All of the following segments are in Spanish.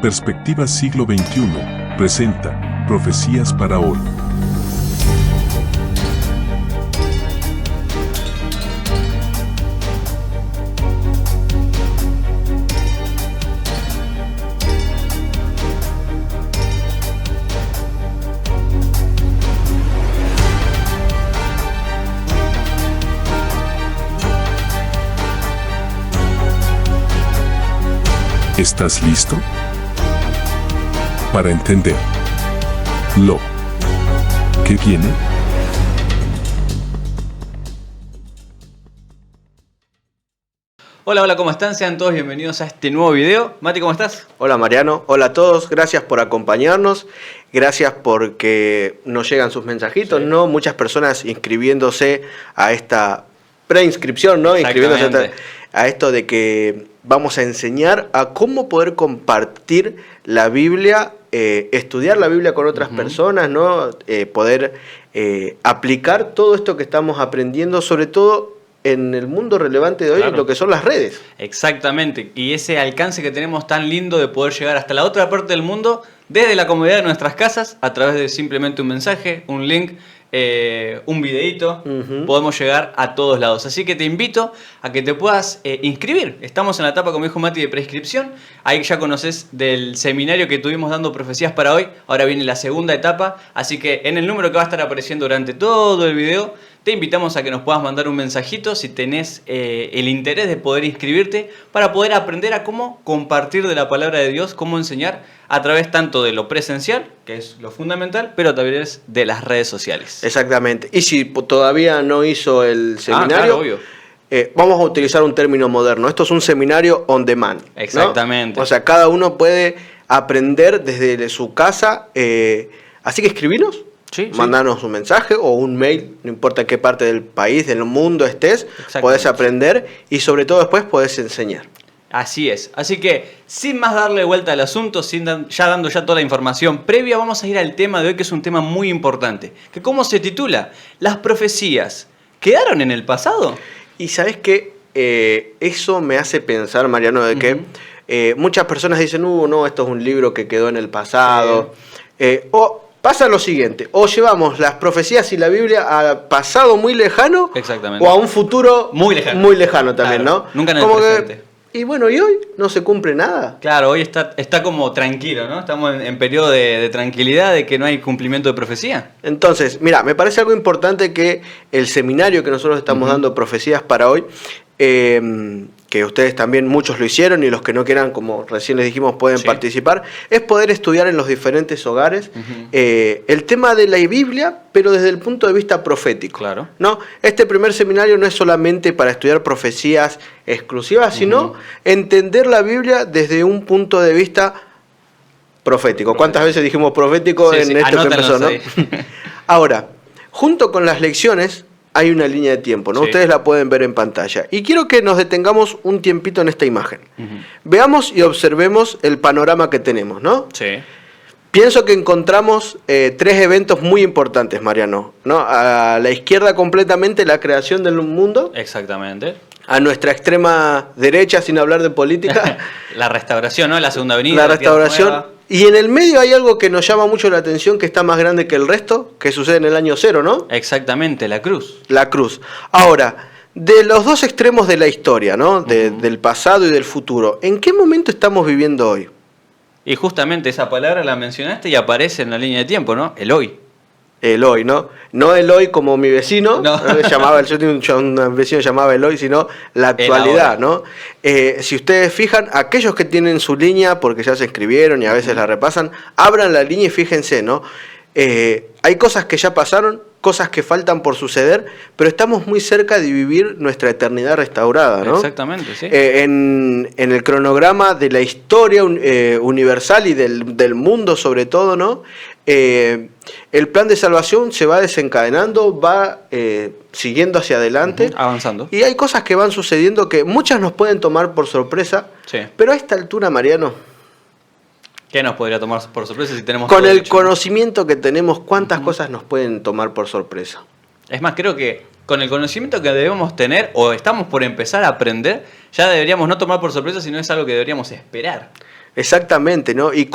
Perspectiva Siglo XXI presenta Profecías para hoy. ¿Estás listo? Para entender lo que viene. Hola, ¿cómo están? Sean todos bienvenidos a este nuevo video. Mati, ¿cómo estás? Hola Mariano, hola a todos, gracias por acompañarnos, gracias porque nos llegan sus mensajitos, Sí. ¿no? Muchas personas inscribiéndose a esta preinscripción, ¿no? Inscribiéndose a esto de que vamos a enseñar a cómo poder compartir la Biblia, estudiar la Biblia con otras personas, ¿no? Poder aplicar todo esto que estamos aprendiendo, sobre todo en el mundo relevante de hoy, Claro. lo que son las redes. Exactamente, y ese alcance que tenemos tan lindo de poder llegar hasta la otra parte del mundo desde la comodidad de nuestras casas a través de simplemente un mensaje, un link, un videíto, podemos llegar a todos lados. Así que te invito a que te puedas inscribir. Estamos en la etapa, como dijo Mati, de prescripción. Ahí ya conoces del seminario que tuvimos dando profecías para hoy. Ahora viene la segunda etapa, así que en el número que va a estar apareciendo durante todo el video, te invitamos a que nos puedas mandar un mensajito si tenés el interés de poder inscribirte para poder aprender a cómo compartir de la palabra de Dios, cómo enseñar a través tanto de lo presencial, que es lo fundamental, pero también es de las redes sociales. Exactamente. Y si todavía no hizo el seminario, claro, obvio. Vamos a utilizar un término moderno. Esto es un seminario on demand, ¿no? Exactamente. O sea, cada uno puede aprender desde su casa. Así que escribinos. Sí, Mandanos un mensaje o un mail, no importa en qué parte del país, del mundo estés, Exactamente. podés aprender y sobre todo después podés enseñar. Así es. Así que, sin más darle vuelta al asunto, ya dando toda la información previa, vamos a ir al tema de hoy, que es un tema muy importante. Que ¿cómo se titula? ¿Las profecías quedaron en el pasado? Y sabes que eso me hace pensar, Mariano, de que muchas personas dicen, no, esto es un libro que quedó en el pasado. O pasa lo siguiente, o llevamos las profecías y la Biblia a pasado muy lejano, Exactamente. o a un futuro Muy lejano. también, Claro, ¿no? nunca en el Como presente. Y bueno, y hoy no se cumple nada. Claro, hoy está como tranquilo, ¿no? Estamos en periodo de tranquilidad, de que no hay cumplimiento de profecía. Entonces, mira, me parece algo importante que el seminario que nosotros estamos dando, Profecías para hoy, que ustedes también muchos lo hicieron y los que no quieran, como recién les dijimos, pueden participar, es poder estudiar en los diferentes hogares el tema de la Biblia, pero desde el punto de vista profético. Claro. ¿No? Este primer seminario no es solamente para estudiar profecías exclusivas, sino entender la Biblia desde un punto de vista profético. ¿Cuántas veces dijimos profético en este que empezó, no? Ahora, junto con las lecciones hay una línea de tiempo, ¿no? Sí. Ustedes la pueden ver en pantalla. Y quiero que nos detengamos un tiempito en esta imagen. Veamos y observemos el panorama que tenemos, ¿no? Sí. Pienso que encontramos tres eventos muy importantes, Mariano, ¿no? A la izquierda completamente la creación del mundo. Exactamente. A nuestra extrema derecha, sin hablar de política, La restauración, ¿no? La segunda venida. la Tierra restauración. Nueva. Y en el medio hay algo que nos llama mucho la atención, que está más grande que el resto, que sucede en el año 0, ¿no? Exactamente, la cruz. La cruz. Ahora, de los dos extremos de la historia, ¿no? Del pasado y del futuro, ¿en qué momento estamos viviendo hoy? Y justamente esa palabra la mencionaste y aparece en la línea de tiempo, ¿no? El hoy. El hoy, ¿no? No el hoy como mi vecino, No. yo tenía un vecino llamaba el hoy, sino la actualidad, ¿no? Si ustedes fijan, aquellos que tienen su línea, porque ya se escribieron y a veces la repasan, abran la línea y fíjense, ¿no? Hay cosas que ya pasaron, cosas que faltan por suceder, pero estamos muy cerca de vivir nuestra eternidad restaurada, ¿no? Exactamente, sí. En el cronograma de la historia universal y del mundo sobre todo, ¿no? El plan de salvación se va desencadenando, va siguiendo hacia adelante. Avanzando. Y hay cosas que van sucediendo que muchas nos pueden tomar por sorpresa, Sí. pero a esta altura, Mariano, ¿Qué nos podría tomar por sorpresa si tenemos con todo el dicho? conocimiento que tenemos, ¿cuántas cosas nos pueden tomar por sorpresa? Es más, creo que con el conocimiento que debemos tener o estamos por empezar a aprender, ya deberíamos no tomar por sorpresa, sino es algo que deberíamos esperar. Exactamente, ¿no? Y no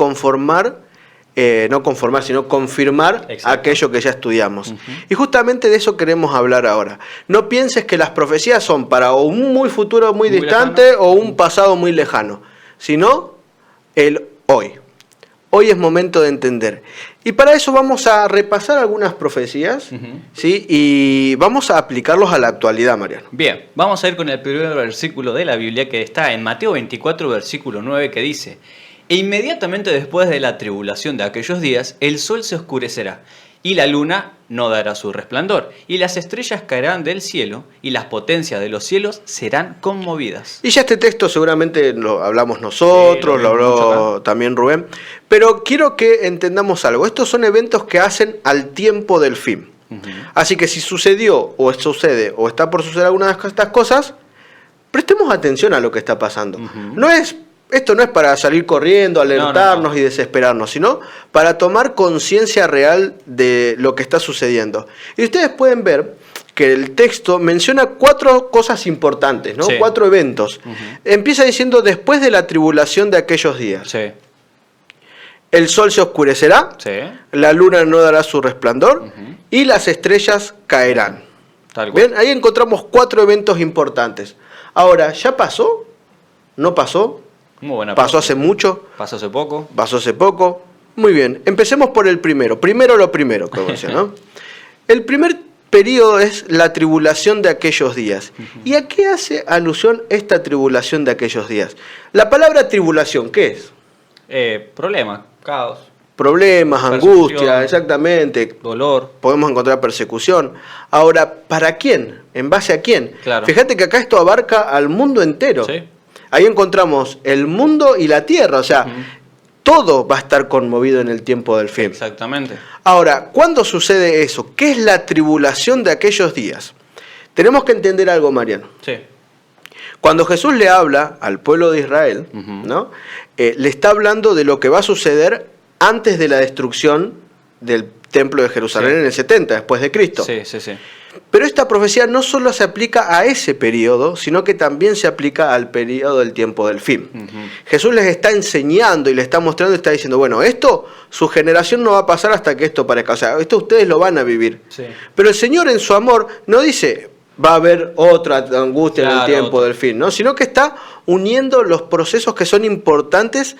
conformar, sino confirmar aquello que ya estudiamos. Y justamente de eso queremos hablar ahora. No pienses que las profecías son para o un muy futuro muy distante lejano, o un pasado muy lejano, sino el hoy. Hoy es momento de entender. Y para eso vamos a repasar algunas profecías, ¿sí? Y vamos a aplicarlos a la actualidad, Mariano. Bien, vamos a ir con el primer versículo de la Biblia que está en Mateo 24, versículo 9, que dice: E inmediatamente después de la tribulación de aquellos días, el sol se oscurecerá, y la luna no dará su resplandor, y las estrellas caerán del cielo, y las potencias de los cielos serán conmovidas. Y ya este texto seguramente lo hablamos nosotros, lo habló también Rubén, pero quiero que entendamos algo. Estos son eventos que hacen al tiempo del fin. Así que si sucedió, o sucede, o está por suceder alguna de estas cosas, prestemos atención a lo que está pasando. Esto no es para salir corriendo, alertarnos y desesperarnos, sino para tomar conciencia real de lo que está sucediendo. Y ustedes pueden ver que el texto menciona 4 cosas importantes, ¿no? Sí. 4 eventos. Empieza diciendo: después de la tribulación de aquellos días. Sí. El sol se oscurecerá, la luna no dará su resplandor y las estrellas caerán. Tal cual. Bien, ahí encontramos 4 eventos importantes. Ahora, ¿ya pasó? ¿No pasó? Muy buena ¿Pasó hace mucho? ¿Pasó hace poco? ¿Pasó hace poco? Muy bien, empecemos por el primero. Primero lo primero, como decía, ¿no? El primer periodo es la tribulación de aquellos días. ¿Y a qué hace alusión esta tribulación de aquellos días? La palabra tribulación, ¿qué es? Problemas, caos. Problemas, angustia, exactamente. Dolor. Podemos encontrar persecución. Ahora, ¿para quién? ¿En base a quién? Claro. Fíjate que acá esto abarca al mundo entero. Sí. Ahí encontramos el mundo y la tierra, o sea, todo va a estar conmovido en el tiempo del fin. Exactamente. Ahora, ¿cuándo sucede eso? ¿Qué es la tribulación de aquellos días? Tenemos que entender algo, Mariano. Sí. Cuando Jesús le habla al pueblo de Israel, ¿no? Le está hablando de lo que va a suceder antes de la destrucción del templo de Jerusalén en el 70, después de Cristo. Sí. Pero esta profecía no solo se aplica a ese periodo, sino que también se aplica al periodo del tiempo del fin. Jesús les está enseñando y les está mostrando y está diciendo, bueno, esto, su generación no va a pasar hasta que esto parezca. O sea, esto ustedes lo van a vivir. Sí. Pero el Señor en su amor no dice, va a haber otra angustia en el tiempo del fin, ¿no? Sino que está uniendo los procesos que son importantes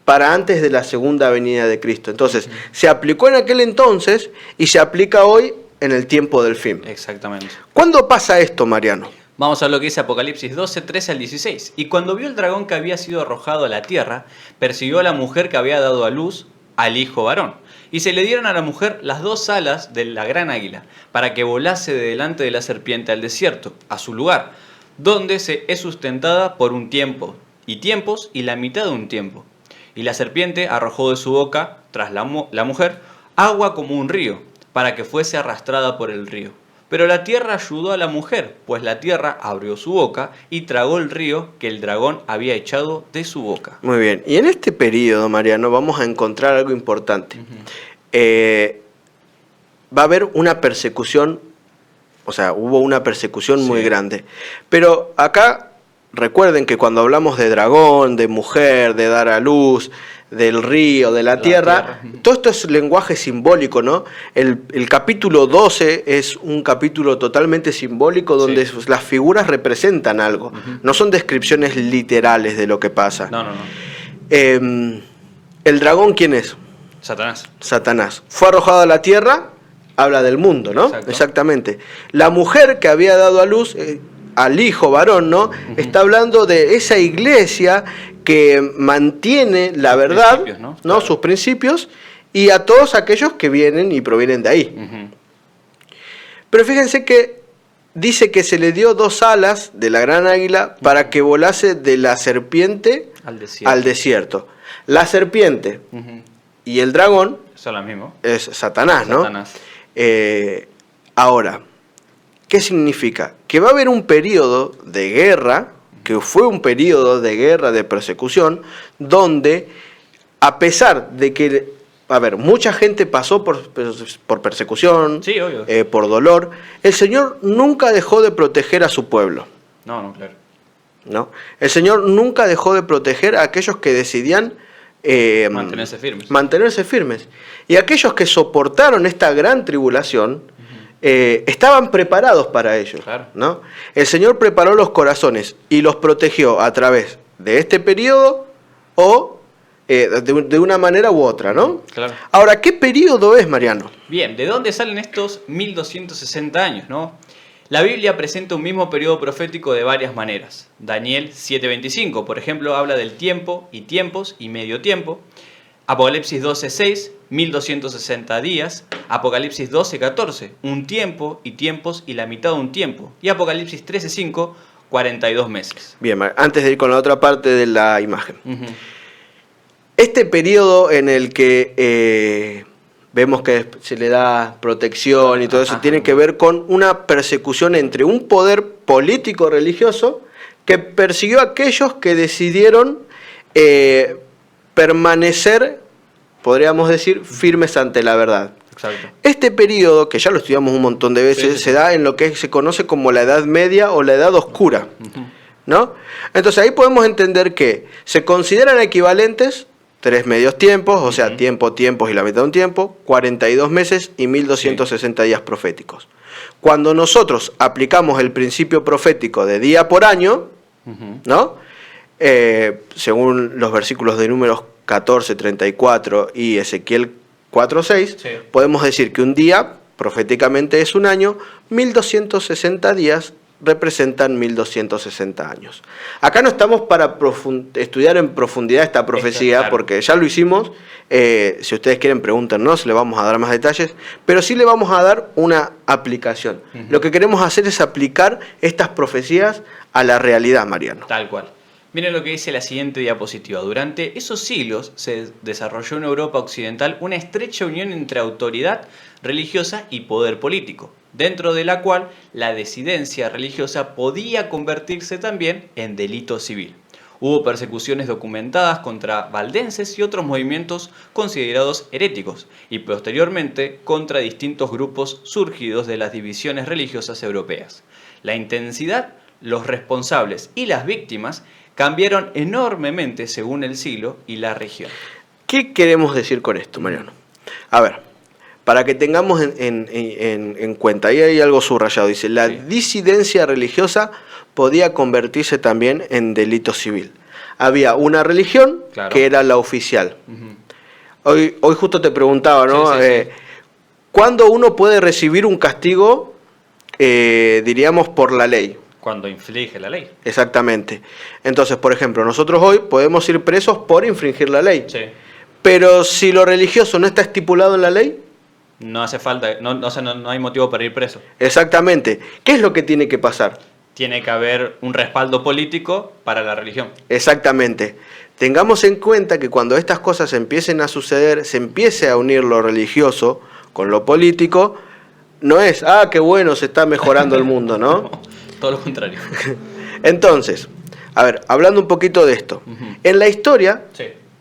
para antes de la segunda venida de Cristo. Entonces, se aplicó en aquel entonces y se aplica hoy en el tiempo del fin. Exactamente. ¿Cuándo pasa esto, Mariano? Vamos a ver lo que dice Apocalipsis 12, 13 al 16. Y cuando vio el dragón que había sido arrojado a la tierra, persiguió a la mujer que había dado a luz al hijo varón. Y se le dieron a la mujer las 2 alas de la gran águila, para que volase de delante de la serpiente al desierto, a su lugar, donde se es sustentada por un tiempo, y tiempos, y la mitad de un tiempo. Y la serpiente arrojó de su boca, tras la mujer, agua como un río, para que fuese arrastrada por el río. Pero la tierra ayudó a la mujer, pues la tierra abrió su boca y tragó el río que el dragón había echado de su boca. Muy bien. Y en este periodo, Mariano, vamos a encontrar algo importante. Va a haber una persecución, o sea, hubo una persecución muy grande. Pero acá, recuerden que cuando hablamos de dragón, de mujer, de dar a luz, del río, de la tierra, todo esto es lenguaje simbólico, ¿no? El capítulo 12 es un capítulo totalmente simbólico donde las figuras representan algo, no son descripciones literales de lo que pasa. No. ¿El dragón quién es? Satanás. Satanás. Fue arrojado a la tierra, habla del mundo, ¿no? Exacto. Exactamente. La mujer que había dado a luz al hijo varón, ¿no? Está hablando de esa iglesia que mantiene la verdad, ¿no? Claro. Sus principios, y a todos aquellos que vienen y provienen de ahí. Pero fíjense que dice que se le dio 2 alas de la gran águila para que volase de la serpiente al desierto. La serpiente y el dragón son lo mismo. Es Satanás, ¿no? Ahora, ¿qué significa? Que va a haber un periodo de guerra, que fue un periodo de guerra, de persecución, donde a pesar de que, mucha gente pasó por persecución, por dolor, el Señor nunca dejó de proteger a su pueblo. No, claro. ¿no? El Señor nunca dejó de proteger a aquellos que decidían mantenerse firmes. Y aquellos que soportaron esta gran tribulación estaban preparados para ello. Claro. ¿No? El Señor preparó los corazones y los protegió a través de este periodo o de una manera u otra, ¿no? Claro. Ahora, ¿qué periodo es, Mariano? Bien, ¿de dónde salen estos 1260 años, no? La Biblia presenta un mismo periodo profético de varias maneras. Daniel 7:25, por ejemplo, habla del tiempo y tiempos y medio tiempo. Apocalipsis 12:6, 1260 días. Apocalipsis 12:14, un tiempo y tiempos y la mitad de un tiempo. Y Apocalipsis 13:5, 42 meses. Bien, antes de ir con la otra parte de la imagen. Este periodo en el que vemos que se le da protección y todo eso, tiene que ver con una persecución entre un poder político religioso que persiguió a aquellos que decidieron permanecer, podríamos decir, firmes ante la verdad. Exacto. Este periodo, que ya lo estudiamos un montón de veces, se da en lo que se conoce como la Edad Media o la Edad Oscura, ¿no? Entonces ahí podemos entender que se consideran equivalentes 3 medios tiempos, o sea, tiempos y la mitad de un tiempo, 42 meses y 1260 días proféticos. Cuando nosotros aplicamos el principio profético de día por año, ¿no? Según los versículos de Números 14, 34 y Ezequiel 4:6, podemos decir que un día proféticamente es un año, 1260 días representan 1260 años. Acá no estamos para estudiar en profundidad esta profecía, claro, porque ya lo hicimos. Si ustedes quieren, pregúntenos, le vamos a dar más detalles, pero sí le vamos a dar una aplicación. Lo que queremos hacer es aplicar estas profecías a la realidad, Mariano. Tal cual. Miren lo que dice la siguiente diapositiva. Durante esos siglos se desarrolló en Europa occidental una estrecha unión entre autoridad religiosa y poder político, dentro de la cual la disidencia religiosa podía convertirse también en delito civil. Hubo persecuciones documentadas contra valdenses y otros movimientos considerados heréticos, y posteriormente contra distintos grupos surgidos de las divisiones religiosas europeas. La intensidad, los responsables y las víctimas cambiaron enormemente según el siglo y la región. ¿Qué queremos decir con esto, Mariano? A ver, para que tengamos en cuenta, ahí hay algo subrayado, dice, la disidencia religiosa podía convertirse también en delito civil. Había una religión que era la oficial. Hoy justo te preguntaba, ¿no? ¿Cuándo uno puede recibir un castigo, diríamos, por la ley? Cuando inflige la ley. Exactamente. Entonces, por ejemplo, nosotros hoy podemos ir presos por infringir la ley. Sí. Pero si lo religioso no está estipulado en la ley, no hace falta, no hay motivo para ir preso. Exactamente. ¿Qué es lo que tiene que pasar? Tiene que haber un respaldo político para la religión. Exactamente. Tengamos en cuenta que cuando estas cosas empiecen a suceder, se empiece a unir lo religioso con lo político, no es, qué bueno, se está mejorando el mundo, ¿no? Todo lo contrario. Entonces, a ver, hablando un poquito de esto. En la historia,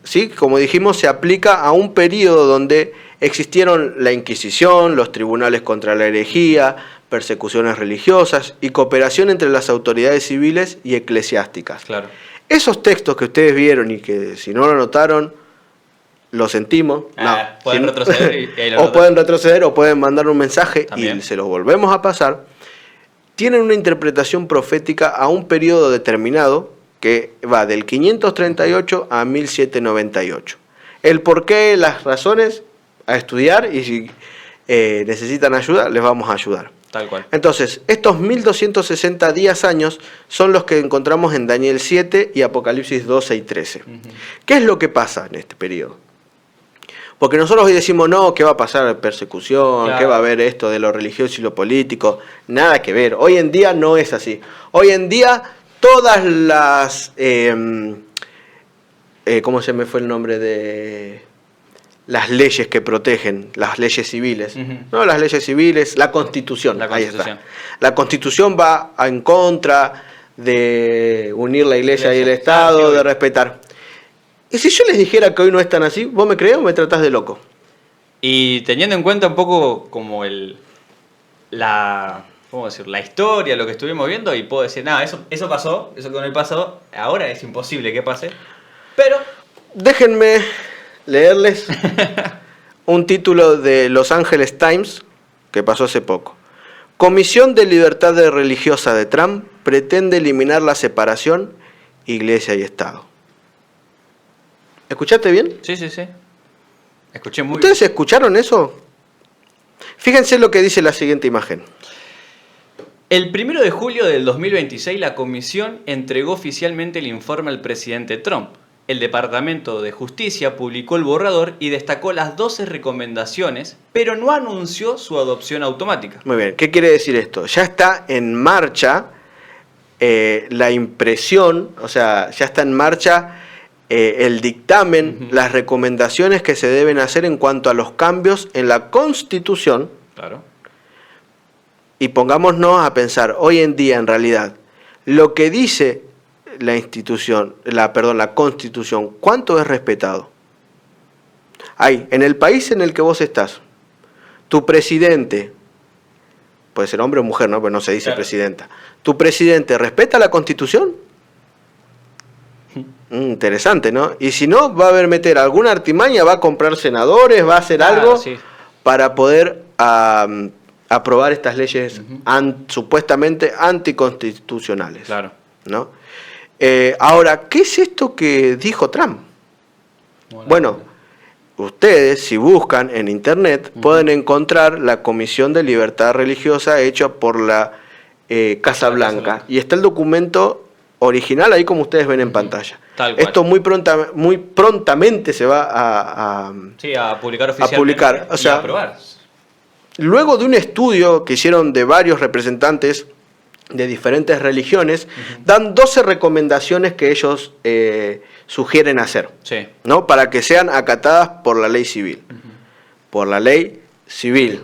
¿sí? Como dijimos, se aplica a un periodo donde existieron la Inquisición, los tribunales contra la herejía, persecuciones religiosas y cooperación entre las autoridades civiles y eclesiásticas. Claro. Esos textos que ustedes vieron y que si no lo notaron, lo sentimos. Pueden retroceder pueden retroceder o pueden mandar un mensaje también, y se los volvemos a pasar. Tienen una interpretación profética a un periodo determinado que va del 538 a 1798. El porqué, las razones, a estudiar, y si necesitan ayuda, les vamos a ayudar. Tal cual. Entonces, estos 1260 días años son los que encontramos en Daniel 7 y Apocalipsis 12 y 13. ¿Qué es lo que pasa en este periodo? Porque nosotros hoy decimos, no, ¿qué va a pasar? Persecución, ¿qué va a haber esto de lo religioso y lo político? Nada que ver. Hoy en día no es así. Hoy en día todas las... ¿cómo se me fue el nombre de...? Las leyes que protegen, las leyes civiles. No, las leyes civiles, la Constitución. Ahí está. La Constitución va en contra de unir la Iglesia y el Estado, de respetar. Y si yo les dijera que hoy no es tan así, ¿vos me creés o me tratás de loco? Y teniendo en cuenta un poco como ¿cómo decir? La historia, lo que estuvimos viendo, y puedo decir, nada, eso pasó, eso con el pasado, ahora es imposible que pase. Pero déjenme leerles un título de Los Angeles Times que pasó hace poco. Comisión de Libertad Religiosa de Trump pretende eliminar la separación Iglesia y Estado. ¿Escuchaste bien? Sí. Escuché muy bien. ¿Ustedes escucharon eso? Fíjense lo que dice la siguiente imagen. El 1 de julio del 2026 la comisión entregó oficialmente el informe al presidente Trump. El Departamento de Justicia publicó el borrador y destacó las 12 recomendaciones, pero no anunció su adopción automática. Muy bien, ¿qué quiere decir esto? Ya está en marcha la impresión, o sea, ya está en marcha el dictamen, las recomendaciones que se deben hacer en cuanto a los cambios en la Constitución. Claro. Y pongámonos a pensar, hoy en día en realidad, lo que dice la Constitución, ¿cuánto es respetado? En el país en el que vos estás, tu presidente, puede ser hombre o mujer, ¿no? Pero no se dice claro. Presidenta. ¿Tu presidente respeta la Constitución? Interesante, ¿no? Y si no, va a haber meter alguna artimaña, va a comprar senadores, va a hacer algo para poder aprobar estas leyes supuestamente anticonstitucionales. Claro. ¿No? Ahora, ¿qué es esto que dijo Trump? Bueno, ustedes, si buscan en internet, pueden encontrar la Comisión de Libertad Religiosa hecha por la Casa Blanca. Y está el documento original ahí como ustedes ven en pantalla. Esto muy prontamente se va a publicar oficialmente o sea, y a aprobar. Luego de un estudio que hicieron de varios representantes de diferentes religiones, dan 12 recomendaciones que ellos sugieren hacer, ¿no? Para que sean acatadas por la ley civil. Por la ley civil,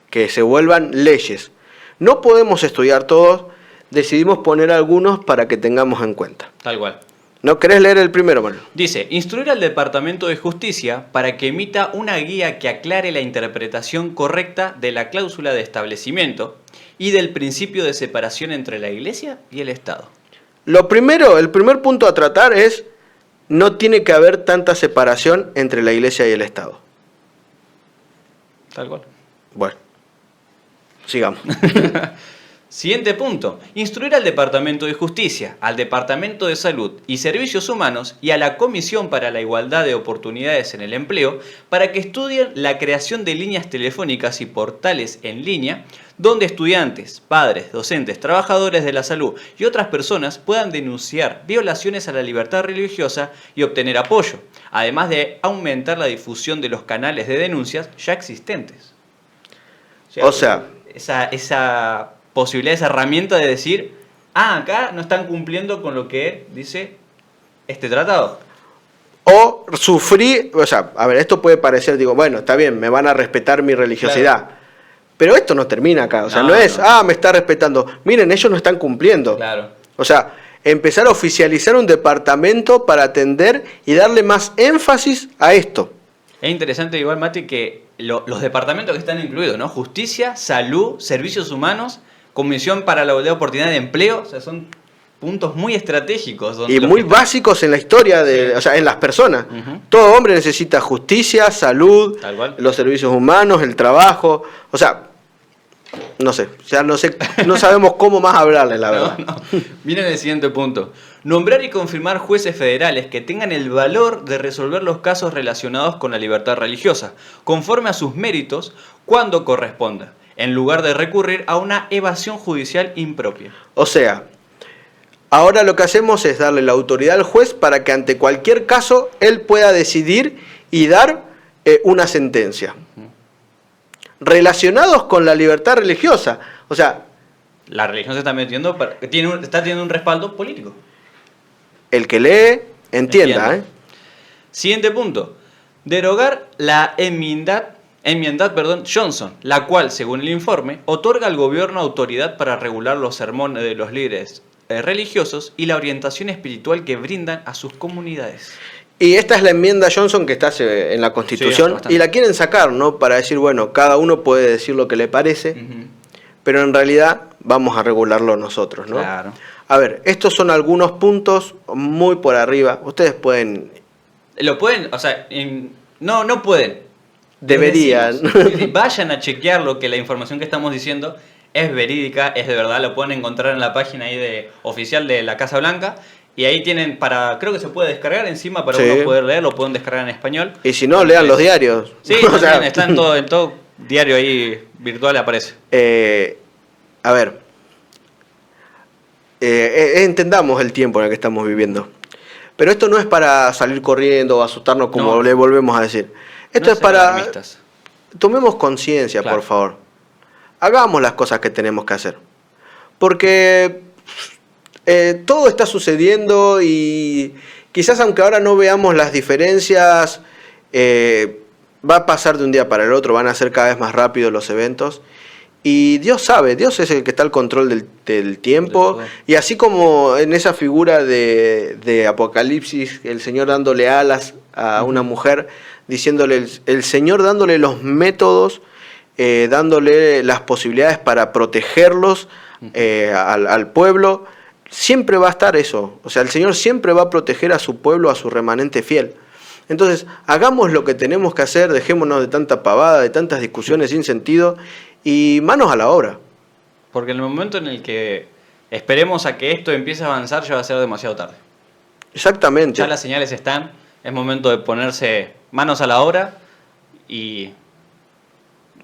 que se vuelvan leyes. No podemos estudiar todos, decidimos poner algunos para que tengamos en cuenta. Tal cual. ¿No querés leer el primero, Manuel? Dice, instruir al Departamento de Justicia para que emita una guía que aclare la interpretación correcta de la cláusula de establecimiento y del principio de separación entre la Iglesia y el Estado. El primer punto a tratar es, no tiene que haber tanta separación entre la Iglesia y el Estado. Tal cual. Bueno, sigamos. Siguiente punto. Instruir al Departamento de Justicia, al Departamento de Salud y Servicios Humanos y a la Comisión para la Igualdad de Oportunidades en el Empleo para que estudien la creación de líneas telefónicas y portales en línea donde estudiantes, padres, docentes, trabajadores de la salud y otras personas puedan denunciar violaciones a la libertad religiosa y obtener apoyo, además de aumentar la difusión de los canales de denuncias ya existentes. O sea, esa posibilidad, esa herramienta de decir, acá no están cumpliendo con lo que dice este tratado. O sufrí, o sea, a ver, esto puede parecer, digo, bueno, está bien, me van a respetar mi religiosidad. Claro. Pero esto no termina acá, o sea, no es, me está respetando. Miren, ellos no están cumpliendo. Claro. O sea, empezar a oficializar un departamento para atender y darle más énfasis a esto. Es interesante igual, Mati, que los departamentos que están incluidos, ¿no? Justicia, salud, servicios humanos, Comisión para la Igualdad de Oportunidad de Empleo, o sea, son puntos muy estratégicos. Y muy básicos en la historia, o sea, en las personas. Todo hombre necesita justicia, salud, los servicios humanos, el trabajo. O sea, no sé, no sabemos cómo más hablarle, la verdad. No. Miren el siguiente punto. Nombrar y confirmar jueces federales que tengan el valor de resolver los casos relacionados con la libertad religiosa, conforme a sus méritos, cuando corresponda, en lugar de recurrir a una evasión judicial impropia. O sea, ahora lo que hacemos es darle la autoridad al juez para que ante cualquier caso él pueda decidir y dar una sentencia. Relacionados con la libertad religiosa. O sea, la religión se está metiendo, está teniendo un respaldo político. El que lee, entienda. Siguiente punto. Derogar la enmienda Johnson, la cual, según el informe, otorga al gobierno autoridad para regular los sermones de los líderes religiosos y la orientación espiritual que brindan a sus comunidades. Y esta es la enmienda Johnson que está en la Constitución, y la quieren sacar, ¿no? Para decir, bueno, cada uno puede decir lo que le parece, pero en realidad vamos a regularlo nosotros, ¿no? Claro. A ver, estos son algunos puntos muy por arriba. Ustedes pueden... Lo pueden, o sea, no pueden. Deberían. Vayan a chequearlo, que la información que estamos diciendo es verídica, es de verdad. Lo pueden encontrar en la página ahí oficial de la Casa Blanca. Y ahí tienen creo que se puede descargar encima para uno poder leer, lo pueden descargar en español. Y si no, lean los diarios. Sí, está en todo diario ahí virtual aparece. A ver, entendamos el tiempo en el que estamos viviendo. Pero esto no es para salir corriendo o asustarnos como le volvemos a decir. Esto es para... alarmistas. Tomemos conciencia, Claro. por favor. Hagamos las cosas que tenemos que hacer. Porque todo está sucediendo y quizás aunque ahora no veamos las diferencias, va a pasar de un día para el otro, van a ser cada vez más rápidos los eventos. Y Dios sabe, Dios es el que está al control del tiempo. Y así como en esa figura de Apocalipsis, el Señor dándole alas a una mujer, diciéndole, el Señor dándole los métodos, dándole las posibilidades para protegerlos al pueblo, siempre va a estar eso. O sea, el Señor siempre va a proteger a su pueblo, a su remanente fiel. Entonces, hagamos lo que tenemos que hacer, dejémonos de tanta pavada, de tantas discusiones sin sentido, y manos a la obra. Porque en el momento en el que esperemos a que esto empiece a avanzar, ya va a ser demasiado tarde. Exactamente. Ya las señales están, es momento de ponerse manos a la obra y...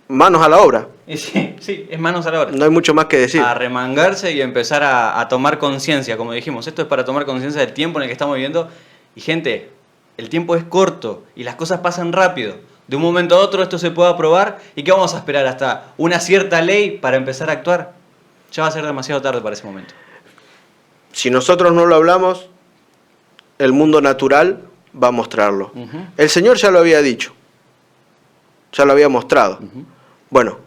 Manos a la obra. Sí, es manos a la obra. No hay mucho más que decir. A remangarse y empezar a tomar conciencia, como dijimos. Esto es para tomar conciencia del tiempo en el que estamos viviendo. Y gente, el tiempo es corto y las cosas pasan rápido. De un momento a otro esto se puede aprobar. ¿Y qué vamos a esperar hasta una cierta ley para empezar a actuar? Ya va a ser demasiado tarde para ese momento. Si nosotros no lo hablamos, el mundo natural va a mostrarlo. El Señor ya lo había dicho. Ya lo había mostrado. Bueno,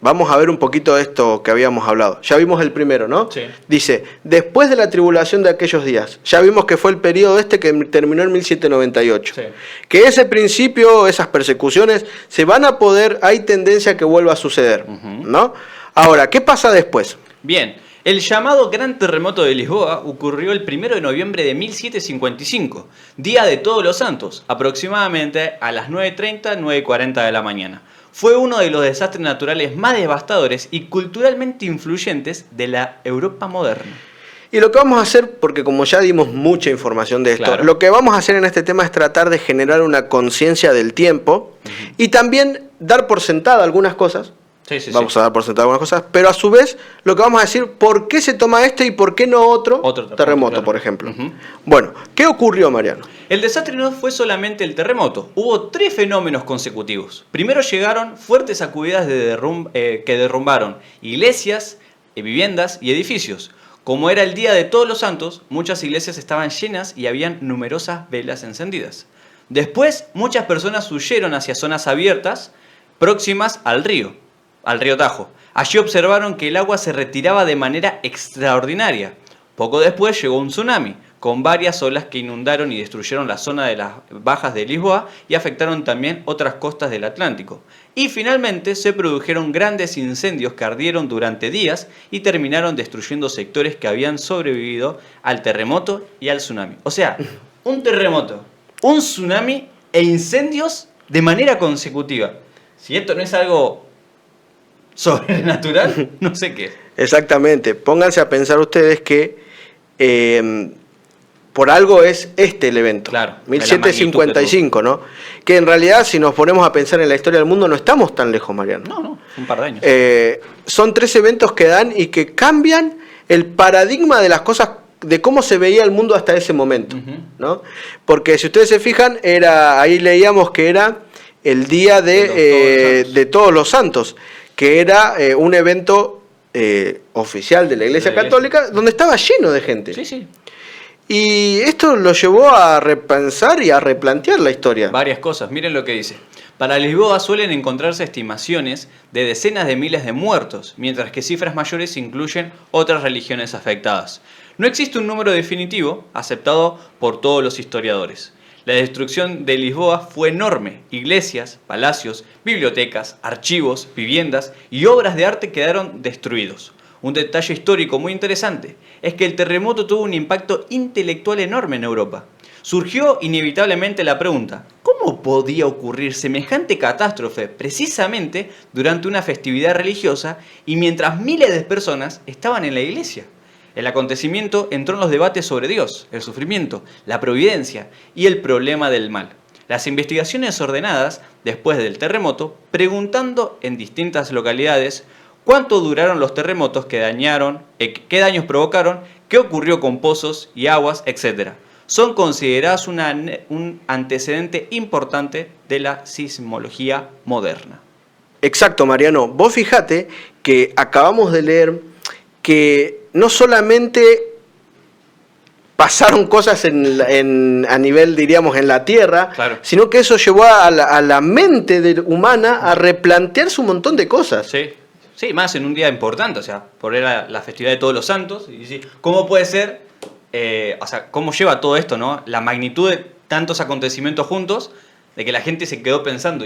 vamos a ver un poquito de esto que habíamos hablado. Ya vimos el primero, ¿no? Sí. Dice, después de la tribulación de aquellos días. Ya vimos que fue el periodo que terminó en 1798. Sí. Que ese principio, esas persecuciones, se van a poder, hay tendencia a que vuelva a suceder, ¿no? Ahora, ¿qué pasa después? Bien, el llamado Gran Terremoto de Lisboa ocurrió el 1 de noviembre de 1755, día de Todos los Santos, aproximadamente a las 9:30, 9:40 de la mañana. Fue uno de los desastres naturales más devastadores y culturalmente influyentes de la Europa moderna. Y lo que vamos a hacer, porque como ya dimos mucha información de esto, Claro. lo que vamos a hacer en este tema es tratar de generar una conciencia del tiempo y también dar por sentada algunas cosas. Vamos a dar por sentado algunas cosas, pero a su vez lo que vamos a decir, ¿por qué se toma este y por qué no otro terremoto, claro. por ejemplo? Bueno, ¿qué ocurrió, Mariano? El desastre no fue solamente el terremoto, hubo 3 fenómenos consecutivos. Primero llegaron fuertes sacudidas que derrumbaron iglesias, viviendas y edificios. Como era el día de Todos los Santos, muchas iglesias estaban llenas y habían numerosas velas encendidas. Después, muchas personas huyeron hacia zonas abiertas próximas al río Tajo. Allí observaron que el agua se retiraba de manera extraordinaria. Poco después llegó un tsunami, con varias olas que inundaron y destruyeron la zona de las bajas de Lisboa y afectaron también otras costas del Atlántico. Y finalmente se produjeron grandes incendios que ardieron durante días y terminaron destruyendo sectores que habían sobrevivido al terremoto y al tsunami. O sea, un terremoto, un tsunami e incendios de manera consecutiva. Si esto no es algo sobrenatural, no sé qué. Exactamente. Pónganse a pensar ustedes que por algo es el evento. Claro, 1755, ¿no? Que en realidad, si nos ponemos a pensar en la historia del mundo, no estamos tan lejos, Mariano. No, un par de años. Son 3 eventos que dan y que cambian el paradigma de las cosas, de cómo se veía el mundo hasta ese momento, ¿no? Porque si ustedes se fijan, ahí leíamos que era el día de Todos los Santos, que era un evento oficial de la Iglesia Católica, donde estaba lleno de gente. Sí. Y esto lo llevó a repensar y a replantear la historia. Varias cosas, miren lo que dice. Para Lisboa suelen encontrarse estimaciones de decenas de miles de muertos, mientras que cifras mayores incluyen otras religiones afectadas. No existe un número definitivo aceptado por todos los historiadores. La destrucción de Lisboa fue enorme. Iglesias, palacios, bibliotecas, archivos, viviendas y obras de arte quedaron destruidos. Un detalle histórico muy interesante es que el terremoto tuvo un impacto intelectual enorme en Europa. Surgió inevitablemente la pregunta, ¿cómo podía ocurrir semejante catástrofe precisamente durante una festividad religiosa y mientras miles de personas estaban en la iglesia? El acontecimiento entró en los debates sobre Dios, el sufrimiento, la providencia y el problema del mal. Las investigaciones ordenadas después del terremoto, preguntando en distintas localidades cuánto duraron los terremotos que dañaron, qué daños provocaron, qué ocurrió con pozos y aguas, etc. Son consideradas un antecedente importante de la sismología moderna. Exacto, Mariano. Vos fijate que acabamos de leer que no solamente pasaron cosas a nivel, diríamos, en la Tierra, claro, sino que eso llevó a la mente humana a replantearse un montón de cosas. Sí, sí, más en un día importante, o sea, por era la festividad de Todos los Santos, y sí, ¿cómo puede ser, o sea, cómo lleva todo esto, ¿no? La magnitud de tantos acontecimientos juntos, de que la gente se quedó pensando,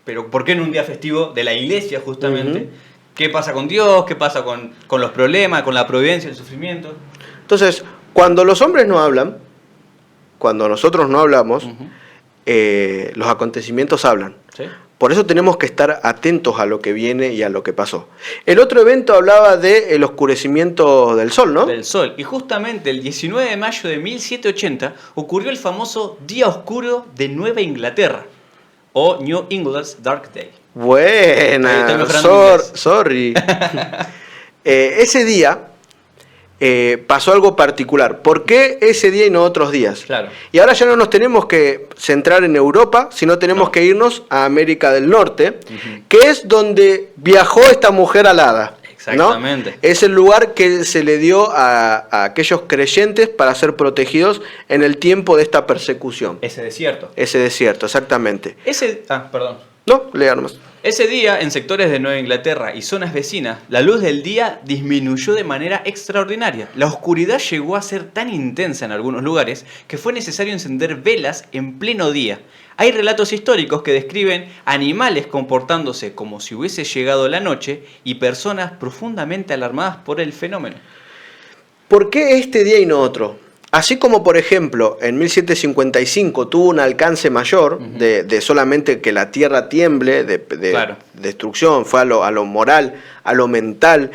pero ¿por qué en un día festivo de la iglesia justamente? ¿Qué pasa con Dios? ¿Qué pasa con los problemas, con la providencia, el sufrimiento? Entonces, cuando los hombres no hablan, cuando nosotros no hablamos, los acontecimientos hablan. ¿Sí? Por eso tenemos que estar atentos a lo que viene y a lo que pasó. El otro evento hablaba del oscurecimiento del sol, ¿no? Del sol. Y justamente el 19 de mayo de 1780 ocurrió el famoso Día Oscuro de Nueva Inglaterra, o New England's Dark Day. Buena, sorry. Ese día pasó algo particular. ¿Por qué ese día y no otros días? Claro. Y ahora ya no nos tenemos que centrar en Europa, sino tenemos que irnos a América del Norte, que es donde viajó esta mujer alada. Exactamente. ¿No? Es el lugar que se le dio a aquellos creyentes para ser protegidos en el tiempo de esta persecución. Ese desierto. Ese desierto, exactamente. Perdón. No, lea nomás. Ese día, en sectores de Nueva Inglaterra y zonas vecinas, la luz del día disminuyó de manera extraordinaria. La oscuridad llegó a ser tan intensa en algunos lugares que fue necesario encender velas en pleno día. Hay relatos históricos que describen animales comportándose como si hubiese llegado la noche y personas profundamente alarmadas por el fenómeno. ¿Por qué este día y no otro? Así como, por ejemplo, en 1755 tuvo un alcance mayor de solamente que la tierra tiemble, de claro, destrucción, fue a lo moral, a lo mental,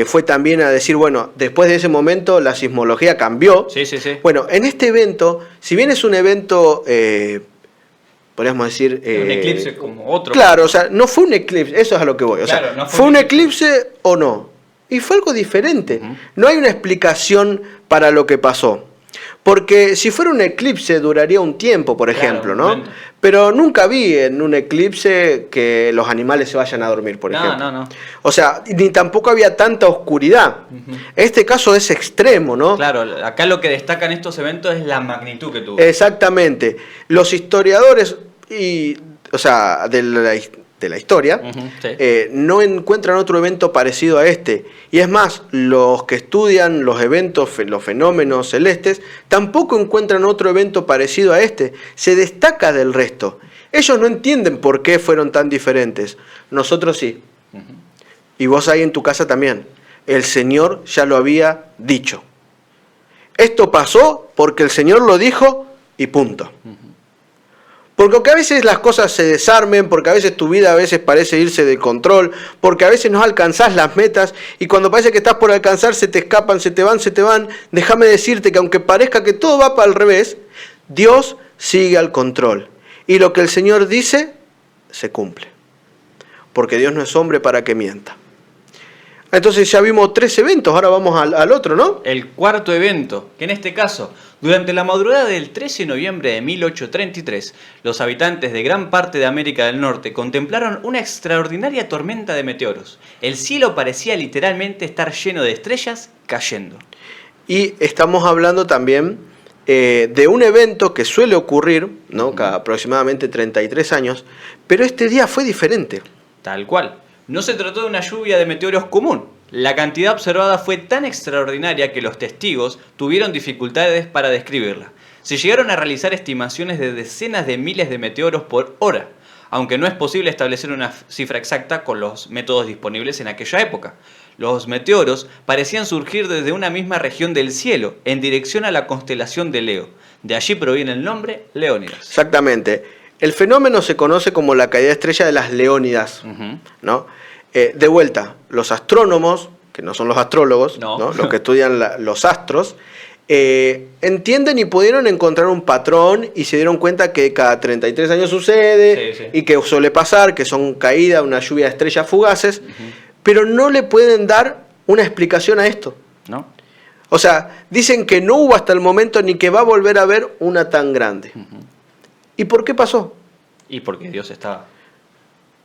fue también a decir, bueno, después de ese momento la sismología cambió. Sí, sí, sí. Bueno, en este evento, si bien es un evento, podríamos decir... un eclipse como otro. Claro, o sea, no fue un eclipse, eso es a lo que voy. O claro, sea, no ¿fue un eclipse o no? Y fue algo diferente. No hay una explicación para lo que pasó. Porque si fuera un eclipse duraría un tiempo, por ejemplo, claro, ¿no? Pero nunca vi en un eclipse que los animales se vayan a dormir, por ejemplo. No. O sea, ni tampoco había tanta oscuridad. Este caso es extremo, ¿no? Claro, acá lo que destacan estos eventos es la magnitud que tuvo. Exactamente. Los historiadores, o sea, de la historia, Sí. no encuentran otro evento parecido a este. Y es más, los que estudian los eventos, los fenómenos celestes, tampoco encuentran otro evento parecido a este. Se destaca del resto. Ellos no entienden por qué fueron tan diferentes. Nosotros sí. Y vos ahí en tu casa también. El Señor ya lo había dicho. Esto pasó porque el Señor lo dijo y punto. Porque aunque a veces las cosas se desarmen, porque a veces tu vida a veces parece irse de control, porque a veces no alcanzás las metas y cuando parece que estás por alcanzar se te escapan, se te van, déjame decirte que aunque parezca que todo va para el revés, Dios sigue al control. Y lo que el Señor dice, se cumple. Porque Dios no es hombre para que mienta. Entonces ya vimos 3 eventos, ahora vamos al otro, ¿no? El cuarto evento, que en este caso, durante la madrugada del 13 de noviembre de 1833, los habitantes de gran parte de América del Norte contemplaron una extraordinaria tormenta de meteoros. El cielo parecía literalmente estar lleno de estrellas cayendo. Y estamos hablando también de un evento que suele ocurrir, ¿no? Cada aproximadamente 33 años, pero este día fue diferente. Tal cual. No se trató de una lluvia de meteoros común. La cantidad observada fue tan extraordinaria que los testigos tuvieron dificultades para describirla. Se llegaron a realizar estimaciones de decenas de miles de meteoros por hora, aunque no es posible establecer una cifra exacta con los métodos disponibles en aquella época. Los meteoros parecían surgir desde una misma región del cielo, en dirección a la constelación de Leo. De allí proviene el nombre Leónidas. Exactamente. El fenómeno se conoce como la caída de estrella de las Leónidas, ¿no? De vuelta, los astrónomos, que no son los astrólogos, ¿no? Los que estudian los astros, entienden y pudieron encontrar un patrón y se dieron cuenta que cada 33 años sucede y que suele pasar, que son caídas, una lluvia de estrellas fugaces, pero no le pueden dar una explicación a esto. ¿No? O sea, dicen que no hubo hasta el momento ni que va a volver a haber una tan grande. ¿Y por qué pasó? Y porque Dios estaba.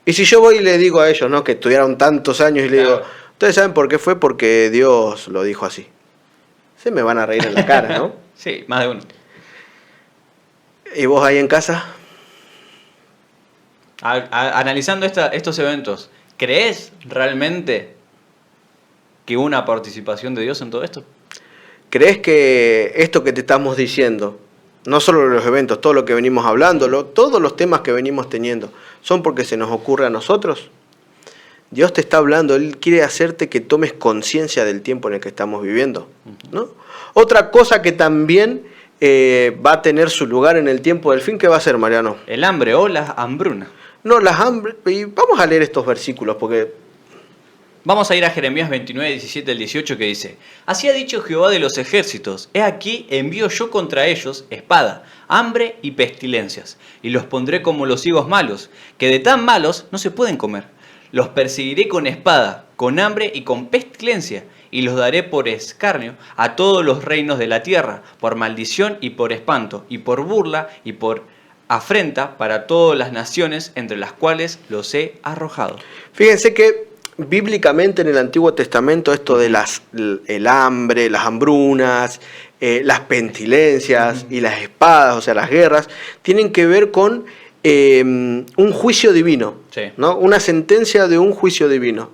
Y si yo voy y le digo a ellos, ¿no?, que estudiaron tantos años y le digo, ¿ustedes saben por qué fue? Porque Dios lo dijo así. Se me van a reír en la cara, ¿no? Sí, más de uno. ¿Y vos ahí en casa? Analizando estos eventos, ¿crees realmente que hubo una participación de Dios en todo esto? ¿Crees que esto que te estamos diciendo, no solo los eventos, todo lo que venimos hablando, todos los temas que venimos teniendo, son porque se nos ocurre a nosotros? Dios te está hablando, Él quiere hacerte que tomes conciencia del tiempo en el que estamos viviendo, ¿no? Otra cosa que también va a tener su lugar en el tiempo del fin, ¿qué va a ser, Mariano? El hambre o la hambruna. No, las hambre. Y vamos a leer estos versículos porque... Vamos a ir a Jeremías 29, 17 al 18 que dice: Así ha dicho Jehová de los ejércitos, he aquí envío yo contra ellos espada, hambre y pestilencias, y los pondré como los higos malos, que de tan malos no se pueden comer. Los perseguiré con espada, con hambre y con pestilencia, y los daré por escarnio a todos los reinos de la tierra, por maldición y por espanto, y por burla y por afrenta para todas las naciones entre las cuales los he arrojado. Fíjense que bíblicamente en el Antiguo Testamento esto de el hambre, las hambrunas, las pestilencias y las espadas, o sea, las guerras, tienen que ver con un juicio divino, ¿no? Una sentencia de un juicio divino.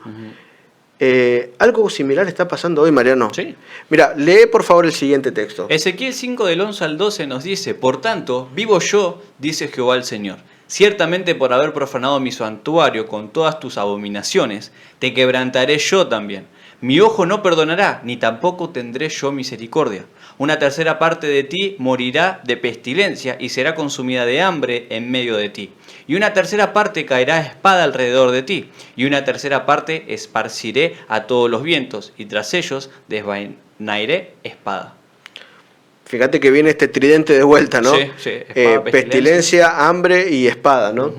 Algo similar está pasando hoy, Mariano. Sí. Mira, lee por favor el siguiente texto. Ezequiel 5 del 11 al 12 nos dice: Por tanto, vivo yo, dice Jehová el Señor. Ciertamente por haber profanado mi santuario con todas tus abominaciones, te quebrantaré yo también. Mi ojo no perdonará, ni tampoco tendré yo misericordia. Una tercera parte de ti morirá de pestilencia y será consumida de hambre en medio de ti. Y una tercera parte caerá a espada alrededor de ti. Y una tercera parte esparciré a todos los vientos, y tras ellos desvainaré espada. Fíjate que viene este tridente de vuelta, ¿no? Sí, sí. Espada, pestilencia, hambre y espada, ¿no?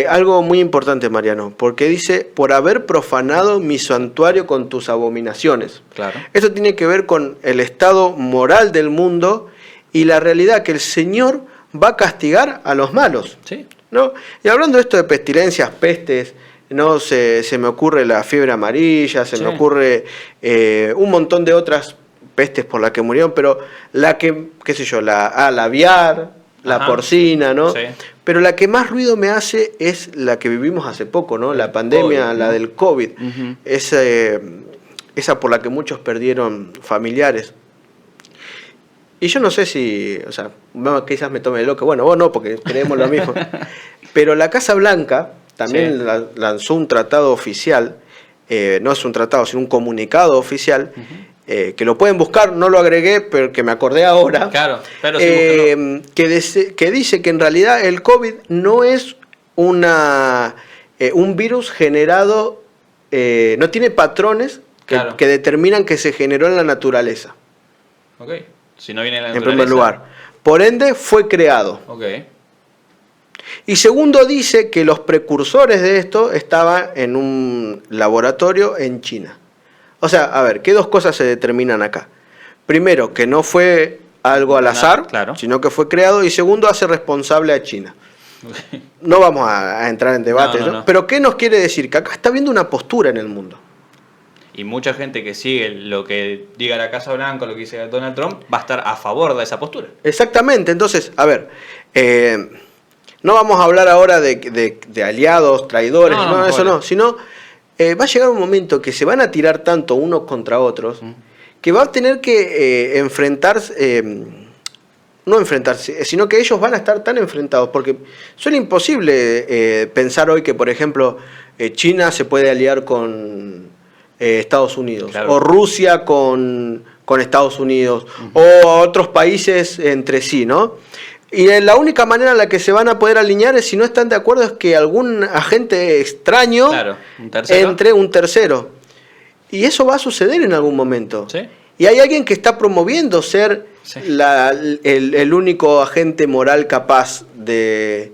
Algo muy importante, Mariano, porque dice, por haber profanado mi santuario con tus abominaciones. Claro. Esto tiene que ver con el estado moral del mundo y la realidad que el Señor va a castigar a los malos. Sí. ¿No? Y hablando de esto de pestilencias, pestes, no se me ocurre la fiebre amarilla, se me ocurre un montón de otras pestes por las que murieron, pero la que, qué sé yo, la aviar, la porcina, ¿no? Sí. Pero la que más ruido me hace es la que vivimos hace poco, ¿no? La pandemia, COVID, la ¿no? del COVID. Esa por la que muchos perdieron familiares. Y yo no sé si, o sea, quizás me tome de loco, bueno, vos no, porque creemos lo mismo. Pero la Casa Blanca también lanzó un tratado oficial, no es un tratado, sino un comunicado oficial, que lo pueden buscar, no lo agregué, pero que me acordé ahora. Claro, pero sí, que dice que en realidad el COVID no es un virus generado, no tiene patrones que determinan que se generó en la naturaleza. Ok, si no viene la en naturaleza. primer lugar. Por ende, fue creado. Ok. Y segundo, dice que los precursores de esto estaban en un laboratorio en China. O sea, a ver, ¿qué dos cosas se determinan acá? Primero, que no fue algo al azar, sino que fue creado. Y segundo, hace responsable a China. No vamos a entrar en debates, ¿no? Pero ¿qué nos quiere decir? Que acá está habiendo una postura en el mundo. Y mucha gente que sigue lo que diga la Casa Blanca, lo que dice Donald Trump, va a estar a favor de esa postura. Exactamente. Entonces, a ver, no vamos a hablar ahora de aliados, traidores, no, eso no, sino va a llegar un momento que se van a tirar tanto unos contra otros que va a tener que enfrentarse, no enfrentarse, sino que ellos van a estar tan enfrentados, porque suena imposible pensar hoy que, por ejemplo, China se puede aliar con Estados Unidos, claro, o Rusia con Estados Unidos, o otros países entre sí, ¿no? Y la única manera en la que se van a poder alinear es si no están de acuerdo es que algún agente extraño claro, ¿un entre un tercero. Y eso va a suceder en algún momento. ¿Sí? Y hay alguien que está promoviendo ser Sí. el único agente moral capaz de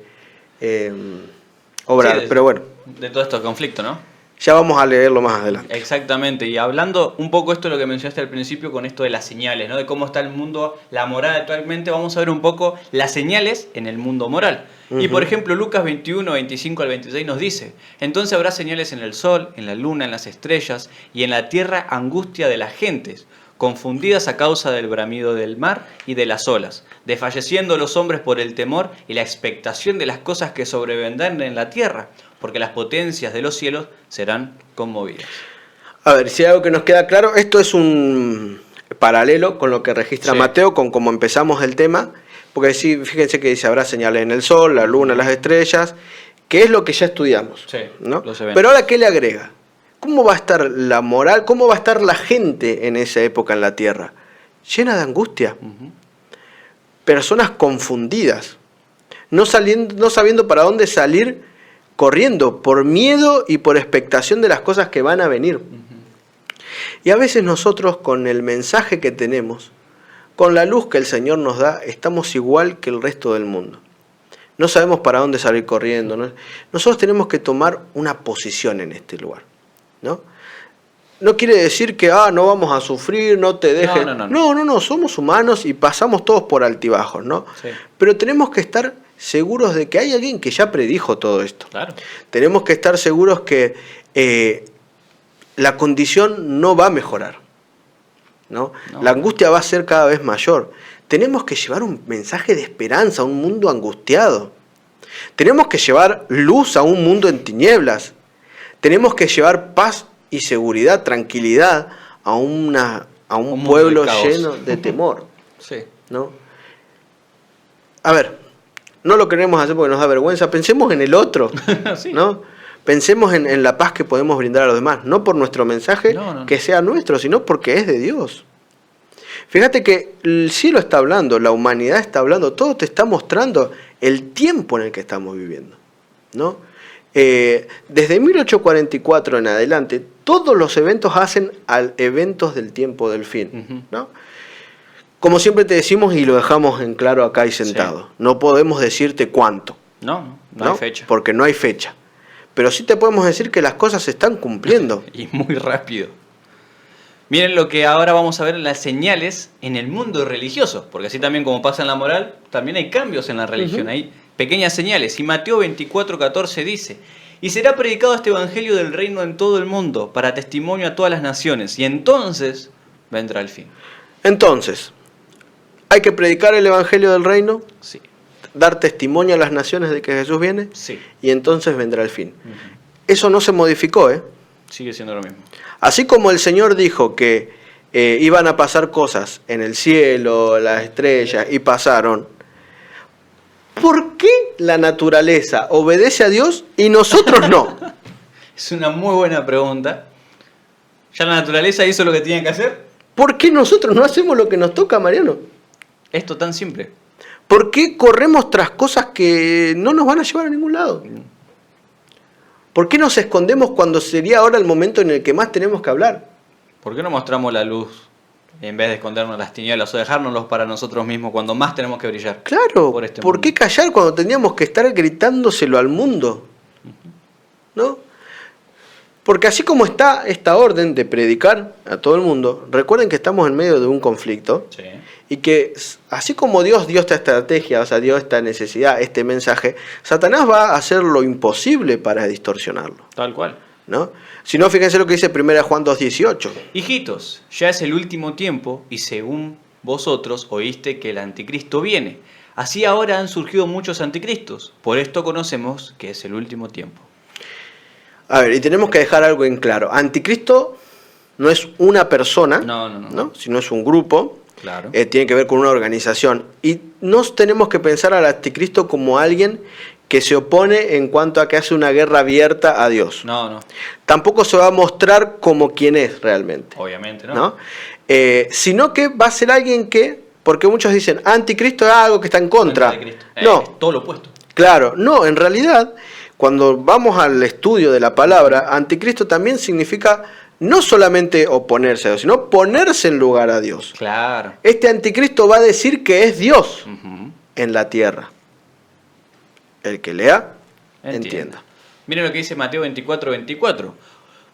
obrar. Sí, pero bueno, de todo este conflicto, ¿no? ya vamos a leerlo más adelante. Exactamente, y hablando un poco esto de lo que mencionaste al principio con esto de las señales, ¿no? De cómo está el mundo, la moral actualmente, vamos a ver un poco las señales en el mundo moral. Y por ejemplo, Lucas 21, 25 al 26 nos dice: entonces habrá señales en el sol, en la luna, en las estrellas, y en la tierra angustia de las gentes, confundidas a causa del bramido del mar y de las olas, desfalleciendo los hombres por el temor y la expectación de las cosas que sobrevendrán en la tierra, porque las potencias de los cielos serán conmovidas. A ver, si hay algo que nos queda claro, esto es un paralelo con lo que registra Mateo, con cómo empezamos el tema, porque sí, fíjense que dice, habrá señales en el sol, la luna, las estrellas, que es lo que ya estudiamos, ¿no? Pero ahora, ¿qué le agrega? ¿Cómo va a estar la moral, cómo va a estar la gente en esa época en la tierra? Llena de angustia. Personas confundidas, no sabiendo para dónde salir, corriendo por miedo y por expectación de las cosas que van a venir. Y a veces nosotros, con el mensaje que tenemos, con la luz que el Señor nos da, estamos igual que el resto del mundo. No sabemos para dónde salir corriendo, ¿no? Nosotros tenemos que tomar una posición en este lugar, ¿no? No quiere decir que no vamos a sufrir, no te dejes. No, somos humanos y pasamos todos por altibajos, ¿no? Sí. Pero tenemos que estar seguros de que hay alguien que ya predijo todo esto. Claro. Tenemos que estar seguros que la condición no va a mejorar, ¿no? La angustia va a ser cada vez mayor. Tenemos que llevar un mensaje de esperanza a un mundo angustiado. Tenemos que llevar luz a un mundo en tinieblas. Tenemos que llevar paz y seguridad, tranquilidad a un pueblo lleno de temor. Sí. ¿No? A ver, no lo queremos hacer porque nos da vergüenza. Pensemos en el otro, sí. ¿No? Pensemos en la paz que podemos brindar a los demás. No por nuestro mensaje que sea nuestro, sino porque es de Dios. Fíjate que el cielo está hablando, la humanidad está hablando, todo te está mostrando el tiempo en el que estamos viviendo, ¿no? Desde 1844 en adelante, todos los eventos hacen eventos del tiempo del fin, ¿no? Como siempre te decimos y lo dejamos en claro acá y sentado, no podemos decirte cuánto. No hay fecha. Porque no hay fecha. Pero sí te podemos decir que las cosas se están cumpliendo. Y muy rápido. Miren lo que ahora vamos a ver en las señales en el mundo religioso, porque así también como pasa en la moral, también hay cambios en la religión, hay pequeñas señales. Y Mateo 24:14 dice: y será predicado este evangelio del reino en todo el mundo, para testimonio a todas las naciones, y entonces vendrá el fin. Entonces, ¿hay que predicar el evangelio del reino? Sí. ¿Dar testimonio a las naciones de que Jesús viene? Sí. Y entonces vendrá el fin. Eso no se modificó, ¿eh? Sigue siendo lo mismo. Así como el Señor dijo que iban a pasar cosas en el cielo, las estrellas, y pasaron, ¿por qué la naturaleza obedece a Dios y nosotros no? Es una muy buena pregunta. ¿Ya la naturaleza hizo lo que tenía que hacer? ¿Por qué nosotros no hacemos lo que nos toca, Mariano? Esto tan simple. ¿Por qué corremos tras cosas que no nos van a llevar a ningún lado? ¿Por qué nos escondemos cuando sería ahora el momento en el que más tenemos que hablar? ¿Por qué no mostramos la luz en vez de escondernos las tinieblas o dejárnoslos para nosotros mismos cuando más tenemos que brillar? Claro, ¿por qué callar cuando teníamos que estar gritándoselo al mundo? ¿No? Porque así como está esta orden de predicar a todo el mundo, recuerden que estamos en medio de un conflicto. Sí. Y que así como Dios dio esta estrategia, o sea, dio esta necesidad, este mensaje, Satanás va a hacer lo imposible para distorsionarlo. Tal cual. ¿No? Si no, fíjense lo que dice 1 Juan 2:18. Hijitos, ya es el último tiempo y según vosotros oíste que el anticristo viene. Así ahora han surgido muchos anticristos. Por esto conocemos que es el último tiempo. A ver, y tenemos que dejar algo en claro. Anticristo no es una persona, ¿no? Sino es un grupo. Claro. Tiene que ver con una organización. Y no tenemos que pensar al anticristo como alguien que se opone en cuanto a que hace una guerra abierta a Dios. No. Tampoco se va a mostrar como quien es realmente. Obviamente, ¿no? ¿No? Sino que va a ser alguien que, porque muchos dicen, anticristo es algo que está en contra. De Cristo. No, Todo lo opuesto. claro, no, en realidad, cuando vamos al estudio de la palabra, anticristo también significa no solamente oponerse a Dios, sino ponerse en lugar a Dios. Claro. Este anticristo va a decir que es Dios Ujú. en la tierra. El que lea, entienda. Miren lo que dice Mateo 24:24.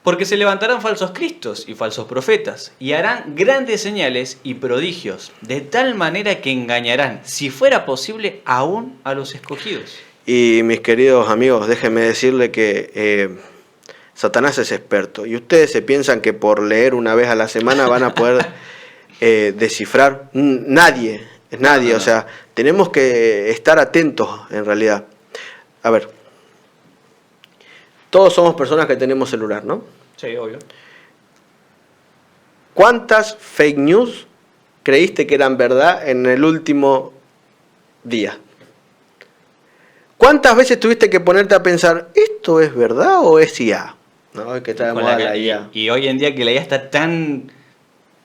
Porque se levantarán falsos cristos y falsos profetas, y harán grandes señales y prodigios, de tal manera que engañarán, si fuera posible, aún a los escogidos. Y mis queridos amigos, déjenme decirle que Satanás es experto. Y ustedes se piensan que por leer una vez a la semana van a poder descifrar. Nadie. No. O sea, tenemos que estar atentos en realidad. A ver, todos somos personas que tenemos celular, ¿no? Sí, obvio. ¿Cuántas fake news creíste que eran verdad en el último día? ¿Cuántas veces tuviste que ponerte a pensar, ¿esto es verdad o es IA? No, es que está de Con moda la la que- IA. y hoy en día que la IA está tan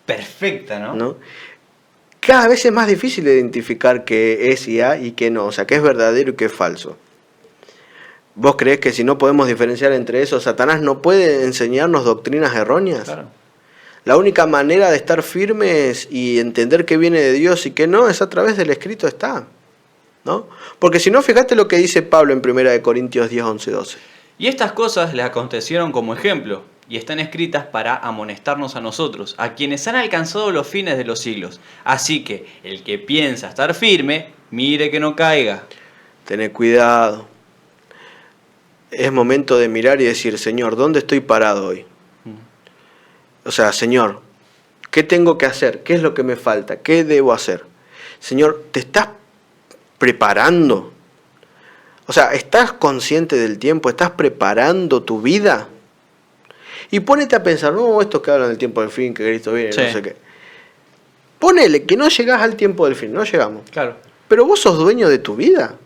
perfecta, ¿no? ¿No? Cada vez es más difícil identificar qué es IA y qué no, o sea, qué es verdadero y qué es falso. ¿Vos creés que si no podemos diferenciar entre eso, Satanás no puede enseñarnos doctrinas erróneas? Claro. La única manera de estar firmes y entender qué viene de Dios y qué no es a través del escrito está, ¿no? Porque si no, fíjate lo que dice Pablo en 1 Corintios 10, 11, 12. Y estas cosas les acontecieron como ejemplo, y están escritas para amonestarnos a nosotros, a quienes han alcanzado los fines de los siglos. Así que el que piensa estar firme, mire que no caiga. Tené cuidado. Es momento de mirar y decir, Señor, ¿dónde estoy parado hoy? O sea, Señor, ¿qué tengo que hacer? ¿Qué es lo que me falta? ¿Qué debo hacer? Señor, ¿te estás preparando? O sea, ¿estás consciente del tiempo? ¿Estás preparando tu vida? Y ponete a pensar, no, estos que hablan del tiempo del fin, que Cristo viene, Sí. no sé qué. Ponele que no llegás al tiempo del fin, no llegamos. Claro. Pero vos sos dueño de tu vida.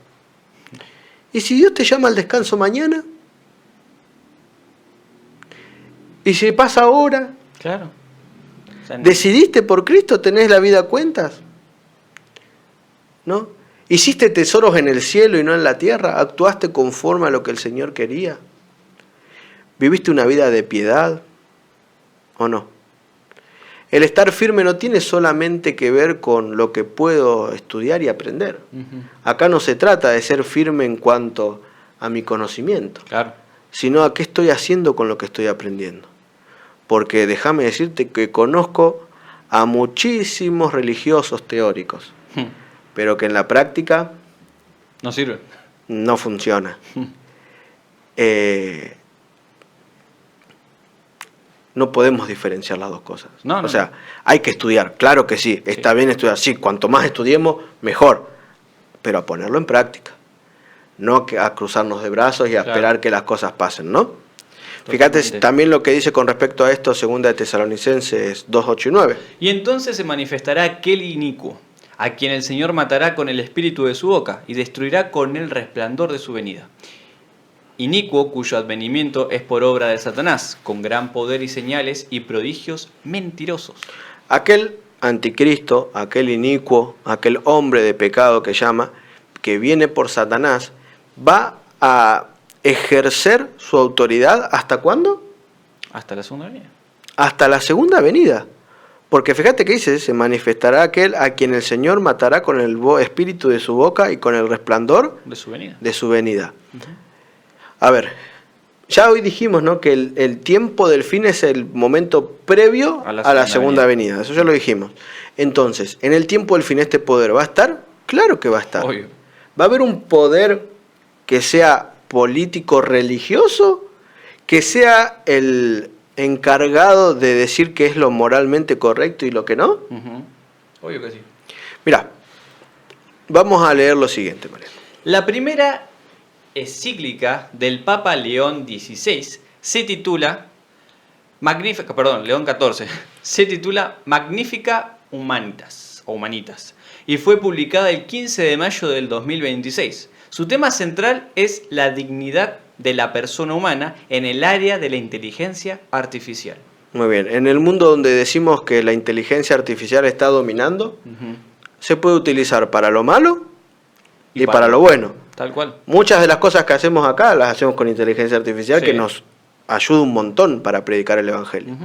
¿Y si Dios te llama al descanso mañana? ¿Y si pasa ahora? Claro. O sea, ¿Decidiste por Cristo? ¿Tenés la vida a cuentas? ¿No? ¿Hiciste tesoros en el cielo y no en la tierra? ¿Actuaste conforme a lo que el Señor quería? ¿Viviste una vida de piedad o no? El estar firme no tiene solamente que ver con lo que puedo estudiar y aprender. Ujú. Acá no se trata de ser firme en cuanto a mi conocimiento, Claro. sino a qué estoy haciendo con lo que estoy aprendiendo. Porque déjame decirte que conozco a muchísimos religiosos teóricos, pero que en la práctica No sirve. no funciona. No podemos diferenciar las dos cosas. No, no, o sea, hay que estudiar, claro que sí, está bien estudiar, sí, cuanto más estudiemos, mejor, pero a ponerlo en práctica, no a cruzarnos de brazos y a Claro. esperar que las cosas pasen, ¿no? Fíjate Totalmente. también lo que dice con respecto a esto, 2 de Tesalonicenses 2, 8 y 9. Y entonces se manifestará aquel inicuo, a quien el Señor matará con el espíritu de su boca y destruirá con el resplandor de su venida. Inicuo cuyo advenimiento es por obra de Satanás, con gran poder y señales y prodigios mentirosos. Aquel anticristo, aquel inicuo, aquel hombre de pecado que llama, que viene por Satanás, va a ejercer su autoridad ¿hasta cuándo? Hasta la segunda venida Hasta la segunda venida. Porque fíjate que dice, se manifestará aquel a quien el Señor matará con el espíritu de su boca y con el resplandor de su venida. de su venida. A ver, ya hoy dijimos, ¿no?, que el tiempo del fin es el momento previo a la segunda venida. Eso ya lo dijimos. Entonces, ¿en el tiempo del fin este poder va a estar? Claro que va a estar. Obvio. ¿Va a haber un poder que sea político religioso? ¿Que sea el encargado de decir qué es lo moralmente correcto y lo que no? Ujú. Obvio que sí. Mirá, vamos a leer lo siguiente, María. La primera encíclica del Papa León XVI se titula León XIV, se titula Magnifica Humanitas, o Humanitas, y fue publicada el 15 de mayo del 2026. Su tema central es la dignidad de la persona humana en el área de la inteligencia artificial. Muy bien, en el mundo donde decimos que la inteligencia artificial está dominando, se puede utilizar para lo malo y para lo bueno. Tal cual. Muchas de las cosas que hacemos acá las hacemos con inteligencia artificial, Sí. que nos ayuda un montón para predicar el Evangelio.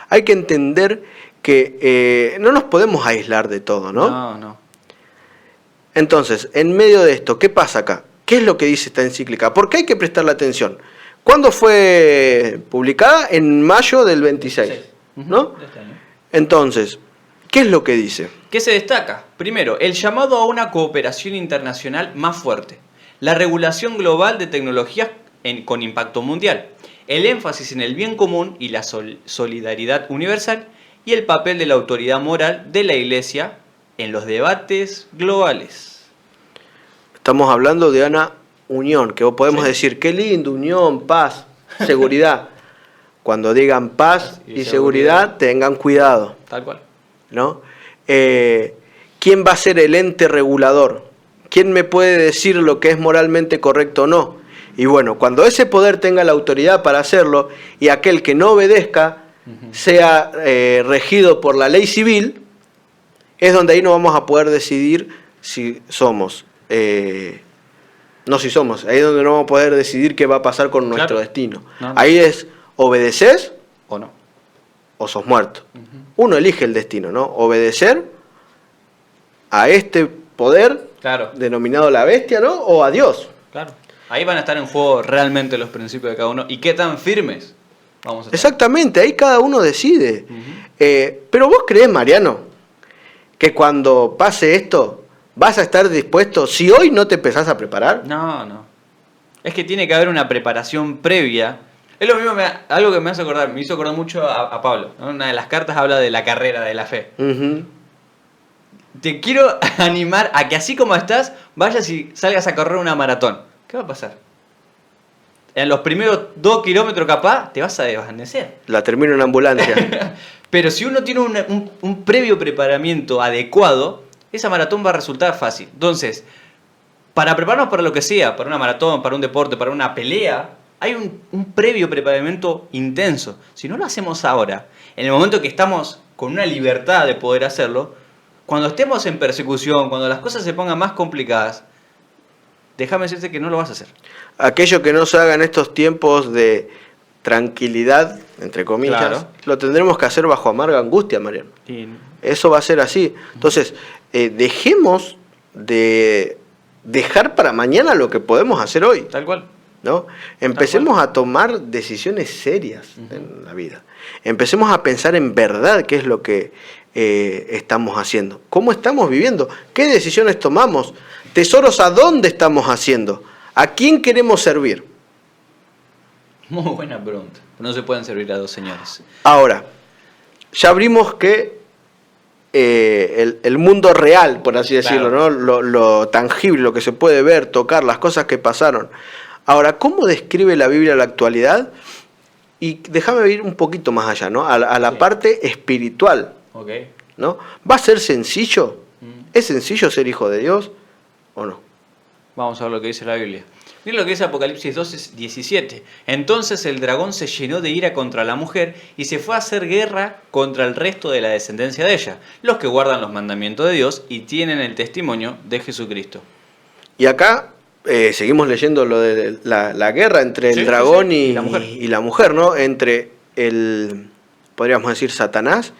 Hay que entender que no nos podemos aislar de todo, ¿no? No. Entonces, en medio de esto, ¿qué pasa acá? ¿Qué es lo que dice esta encíclica? ¿Por qué hay que prestarle atención? ¿Cuándo fue publicada? En mayo del 26, ¿no? De este año. Entonces, ¿qué es lo que dice? ¿Qué se destaca? Primero, el llamado a una cooperación internacional más fuerte, la regulación global de tecnologías con impacto mundial, el énfasis en el bien común y la solidaridad universal y el papel de la autoridad moral de la Iglesia en los debates globales. Estamos hablando de una unión, que podemos Sí. decir, qué lindo, unión, paz, seguridad. Cuando digan paz y seguridad, tengan cuidado, Tal cual. ¿no? ¿Quién va a ser el ente regulador? ¿Quién me puede decir lo que es moralmente correcto o no? Y bueno, cuando ese poder tenga la autoridad para hacerlo y aquel que no obedezca sea regido por la ley civil, es donde ahí no vamos a poder decidir si somos, no si somos, ahí es donde no vamos a poder decidir qué va a pasar con nuestro destino. No. Ahí es, obedeces ¿O no? o sos muerto. Uno elige el destino, ¿no? Obedecer a este poder Claro. denominado la bestia, ¿no? O a Dios. Claro. Ahí van a estar en juego realmente los principios de cada uno y qué tan firmes vamos a estar. Exactamente, ahí cada uno decide. Pero vos creés, Mariano, que cuando pase esto vas a estar dispuesto, si hoy no te empezás a preparar. No. Es que tiene que haber una preparación previa. Es lo mismo, algo que me hizo acordar mucho a Pablo, ¿no? Una de las cartas habla de la carrera, de la fe. Ujú. Te quiero animar a que así como estás, vayas y salgas a correr una maratón. ¿Qué va a pasar? En los primeros 2 kilómetros capaz te vas a desvanecer. La termino en ambulancia. Pero si uno tiene un previo preparamiento adecuado, esa maratón va a resultar fácil. Entonces, para prepararnos para lo que sea, para una maratón, para un deporte, para una pelea, hay un previo preparamiento intenso. Si no lo hacemos ahora, en el momento que estamos con una libertad de poder hacerlo, cuando estemos en persecución, cuando las cosas se pongan más complicadas, déjame decirte que no lo vas a hacer. Aquello que no se haga en estos tiempos de tranquilidad, entre comillas, Claro. lo tendremos que hacer bajo amarga angustia, Mariano. Y Eso va a ser así. Entonces, dejemos de dejar para mañana lo que podemos hacer hoy, tal cual. ¿no? Empecemos a tomar decisiones serias en la vida. Empecemos a pensar en verdad qué es lo que estamos haciendo. ¿Cómo estamos viviendo? ¿Qué decisiones tomamos? Tesoros, ¿a dónde estamos haciendo? ¿A quién queremos servir? Muy buena pregunta. No se pueden servir a dos señores. Ahora, ya abrimos que el mundo real, por así decirlo, Claro. ¿no? Lo tangible, lo que se puede ver, tocar, las cosas que pasaron. Ahora, ¿cómo describe la Biblia la actualidad? Y déjame ir un poquito más allá, ¿no? A la Sí. parte espiritual, Ok. ¿no? ¿Va a ser sencillo? ¿Es sencillo ser hijo de Dios o no? Vamos a ver lo que dice la Biblia. Miren lo que dice Apocalipsis 12:17. Entonces el dragón se llenó de ira contra la mujer y se fue a hacer guerra contra el resto de la descendencia de ella, los que guardan los mandamientos de Dios y tienen el testimonio de Jesucristo. Y acá seguimos leyendo lo de la guerra entre Sí, el dragón sí, y la mujer, ¿no? Entre el, podríamos decir, Satanás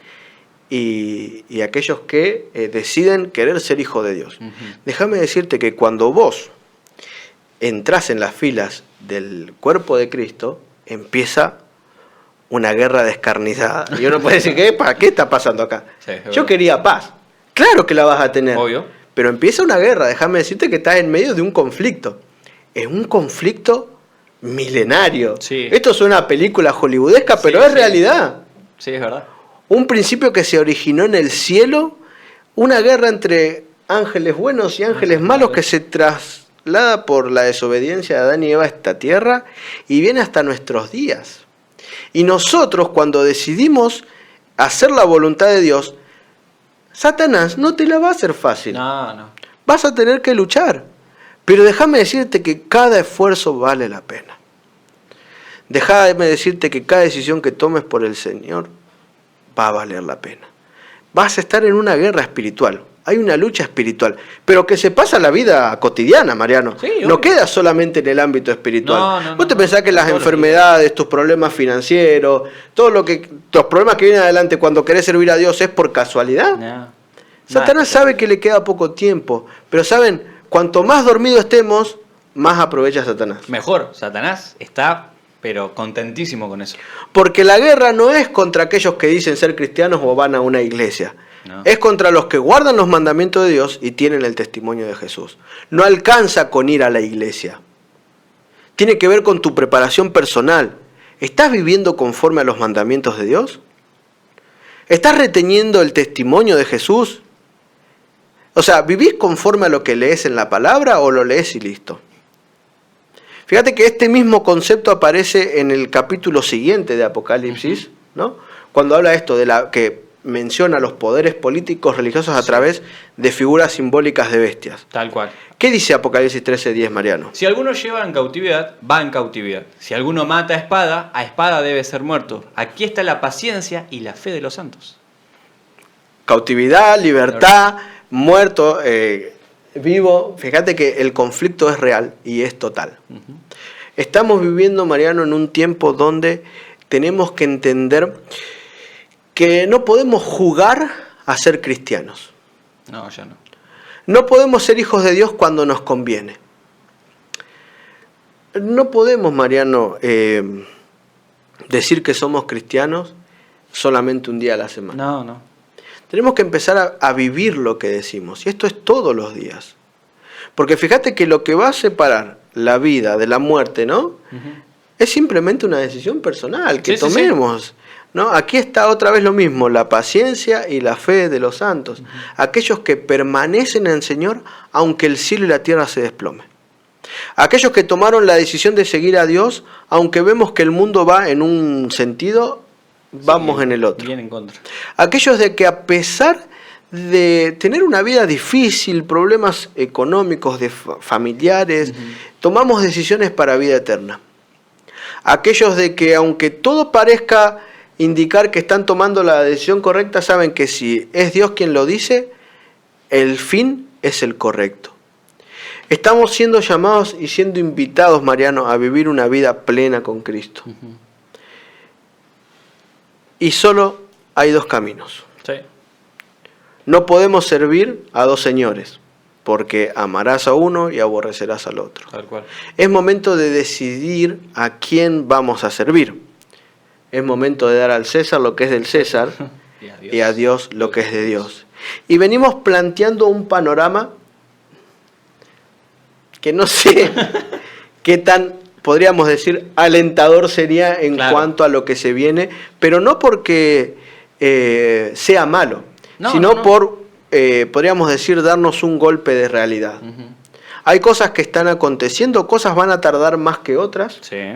y aquellos que deciden querer ser hijo de Dios. Déjame decirte que cuando vos entras en las filas del cuerpo de Cristo, empieza una guerra descarnizada. Y uno puede decir, ¿qué está pasando acá? Sí, es Yo verdad. quería paz. Claro que la vas a tener. Obvio. Pero empieza una guerra, déjame decirte que estás en medio de un conflicto. Es un conflicto milenario. Sí. Esto suena a película hollywoodesca, pero Sí, es sí. realidad. Sí, es verdad. Un principio que se originó en el cielo, una guerra entre ángeles buenos y ángeles malos que se traslada por la desobediencia de Adán y Eva a esta tierra y viene hasta nuestros días. Y nosotros, cuando decidimos hacer la voluntad de Dios, Satanás no te la va a hacer fácil. No. Vas a tener que luchar. Pero déjame decirte que cada esfuerzo vale la pena. Déjame decirte que cada decisión que tomes por el Señor va a valer la pena. Vas a estar en una guerra espiritual. Hay una lucha espiritual, pero que se pasa la vida cotidiana, Mariano. Sí, no queda solamente en el ámbito espiritual. ¿Vos te pensás que las enfermedades, tus problemas financieros, los problemas que vienen adelante cuando querés servir a Dios es por casualidad? No. Satanás sabe que le queda poco tiempo, pero saben, cuanto más dormido estemos, más aprovecha Satanás. Mejor, Satanás está, pero contentísimo con eso. Porque la guerra no es contra aquellos que dicen ser cristianos o van a una iglesia. No. Es contra los que guardan los mandamientos de Dios y tienen el testimonio de Jesús. No alcanza con ir a la iglesia. Tiene que ver con tu preparación personal. ¿Estás viviendo conforme a los mandamientos de Dios? ¿Estás reteniendo el testimonio de Jesús? O sea, ¿vivís conforme a lo que lees en la palabra o lo lees y listo? Fíjate que este mismo concepto aparece en el capítulo siguiente de Apocalipsis, ¿no? Cuando habla esto de que menciona los poderes políticos religiosos a través de figuras simbólicas de bestias. Tal cual. ¿Qué dice Apocalipsis 13:10, Mariano? Si alguno lleva en cautividad, va en cautividad. Si alguno mata a espada debe ser muerto. Aquí está la paciencia y la fe de los santos. Cautividad, libertad, muerto, vivo. Fíjate que el conflicto es real y es total. Estamos viviendo, Mariano, en un tiempo donde tenemos que entender que no podemos jugar a ser cristianos. No, ya no. No podemos ser hijos de Dios cuando nos conviene. No podemos, Mariano, decir que somos cristianos solamente un día a la semana. No. Tenemos que empezar a vivir lo que decimos. Y esto es todos los días. Porque fíjate que lo que va a separar la vida de la muerte, ¿no? Es simplemente una decisión personal que tomemos. Sí. ¿No? Aquí está otra vez lo mismo, la paciencia y la fe de los santos. Aquellos que permanecen en el Señor aunque el cielo y la tierra se desplomen. Aquellos que tomaron la decisión de seguir a Dios aunque vemos que el mundo va en un sentido, vamos en el otro. Bien en contra. Aquellos de que a pesar de tener una vida difícil, problemas económicos, familiares, tomamos decisiones para vida eterna. Aquellos de que aunque todo parezca indicar que están tomando la decisión correcta, saben que si es Dios quien lo dice, el fin es el correcto. Estamos siendo llamados y siendo invitados, Mariano, a vivir una vida plena con Cristo. Y solo hay dos caminos. Sí. No podemos servir a dos señores, porque amarás a uno y aborrecerás al otro. Tal cual. Es momento de decidir a quién vamos a servir. Es momento de dar al César lo que es del César y a Dios lo que es de Dios. Y venimos planteando un panorama que no sé qué tan, podríamos decir, alentador sería en cuanto a lo que se viene, pero no porque sea malo, sino por, podríamos decir, darnos un golpe de realidad. Hay cosas que están aconteciendo, cosas van a tardar más que otras. Sí.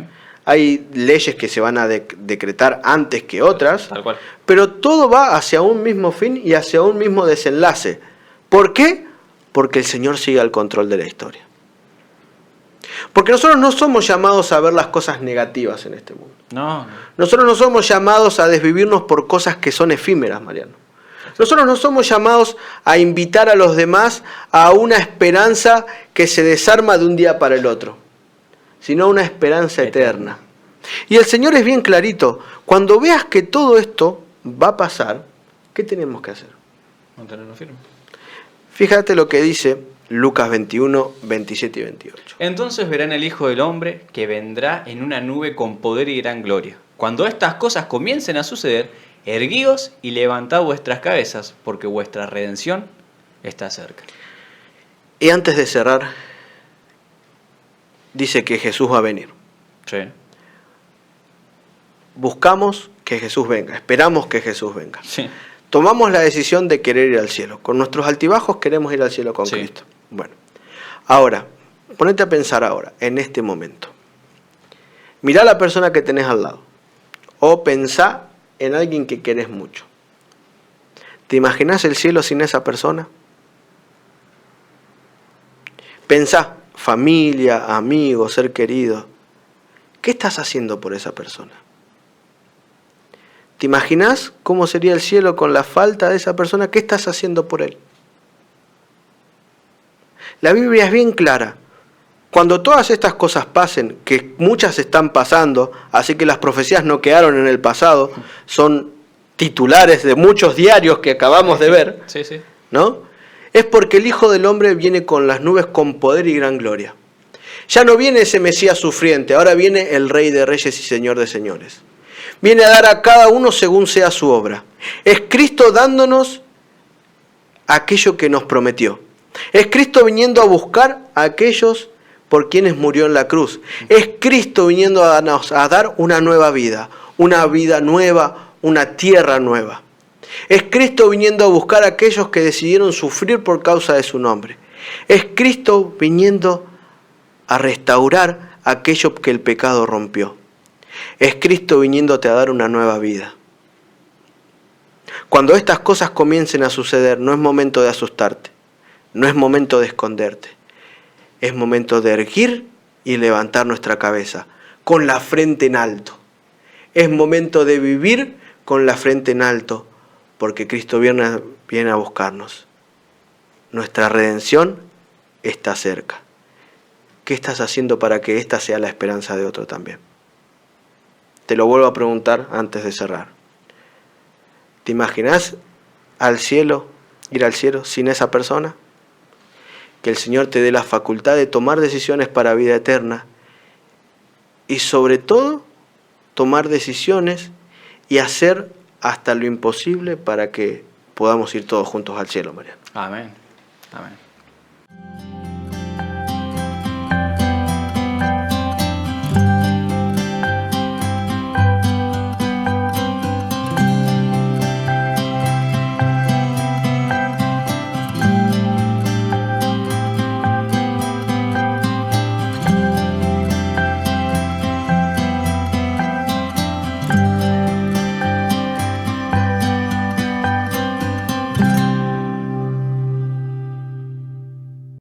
Hay leyes que se van a decretar antes que otras, Tal cual. pero todo va hacia un mismo fin y hacia un mismo desenlace. ¿Por qué? Porque el Señor sigue al control de la historia. Porque nosotros no somos llamados a ver las cosas negativas en este mundo. No. Nosotros no somos llamados a desvivirnos por cosas que son efímeras, Mariano. Nosotros no somos llamados a invitar a los demás a una esperanza que se desarma de un día para el otro, sino una esperanza eterna. Y el Señor es bien clarito. Cuando veas que todo esto va a pasar, ¿qué tenemos que hacer? Mantenerlo firme. Fíjate lo que dice Lucas 21, 27 y 28. Entonces verán el Hijo del Hombre que vendrá en una nube con poder y gran gloria. Cuando estas cosas comiencen a suceder, erguíos y levantad vuestras cabezas, porque vuestra redención está cerca. Y antes de cerrar, dice que Jesús va a venir. Sí. Buscamos que Jesús venga, esperamos que Jesús venga. Sí. Tomamos la decisión de querer ir al cielo. Con nuestros altibajos queremos ir al cielo con Cristo. Bueno, ahora, ponete a pensar ahora, en este momento. Mirá a la persona que tenés al lado. O pensá en alguien que querés mucho. ¿Te imaginás el cielo sin esa persona? Pensá, familia, amigo, ser querido. ¿Qué estás haciendo por esa persona? ¿Te imaginás cómo sería el cielo con la falta de esa persona? ¿Qué estás haciendo por él? La Biblia es bien clara. Cuando todas estas cosas pasen, que muchas están pasando, así que las profecías no quedaron en el pasado, son titulares de muchos diarios que acabamos de ver, Sí, sí. ¿no? Es porque el Hijo del Hombre viene con las nubes con poder y gran gloria. Ya no viene ese Mesías sufriente, ahora viene el Rey de Reyes y Señor de Señores. Viene a dar a cada uno según sea su obra. Es Cristo dándonos aquello que nos prometió. Es Cristo viniendo a buscar a aquellos por quienes murió en la cruz. Es Cristo viniendo a dar una nueva vida nueva, una tierra nueva. Es Cristo viniendo a buscar a aquellos que decidieron sufrir por causa de su nombre. Es Cristo viniendo a restaurar aquello que el pecado rompió. Es Cristo viniéndote a dar una nueva vida. Cuando estas cosas comiencen a suceder, no es momento de asustarte, no es momento de esconderte, es momento de erguir y levantar nuestra cabeza con la frente en alto. Es momento de vivir con la frente en alto, porque Cristo viene a buscarnos. Nuestra redención está cerca. ¿Qué estás haciendo para que esta sea la esperanza de otro también? Te lo vuelvo a preguntar antes de cerrar. ¿Te imaginas ir al cielo sin esa persona? Que el Señor te dé la facultad de tomar decisiones para vida eterna y sobre todo tomar decisiones y hacer hasta lo imposible para que podamos ir todos juntos al cielo, Mariano. Amén. Amén.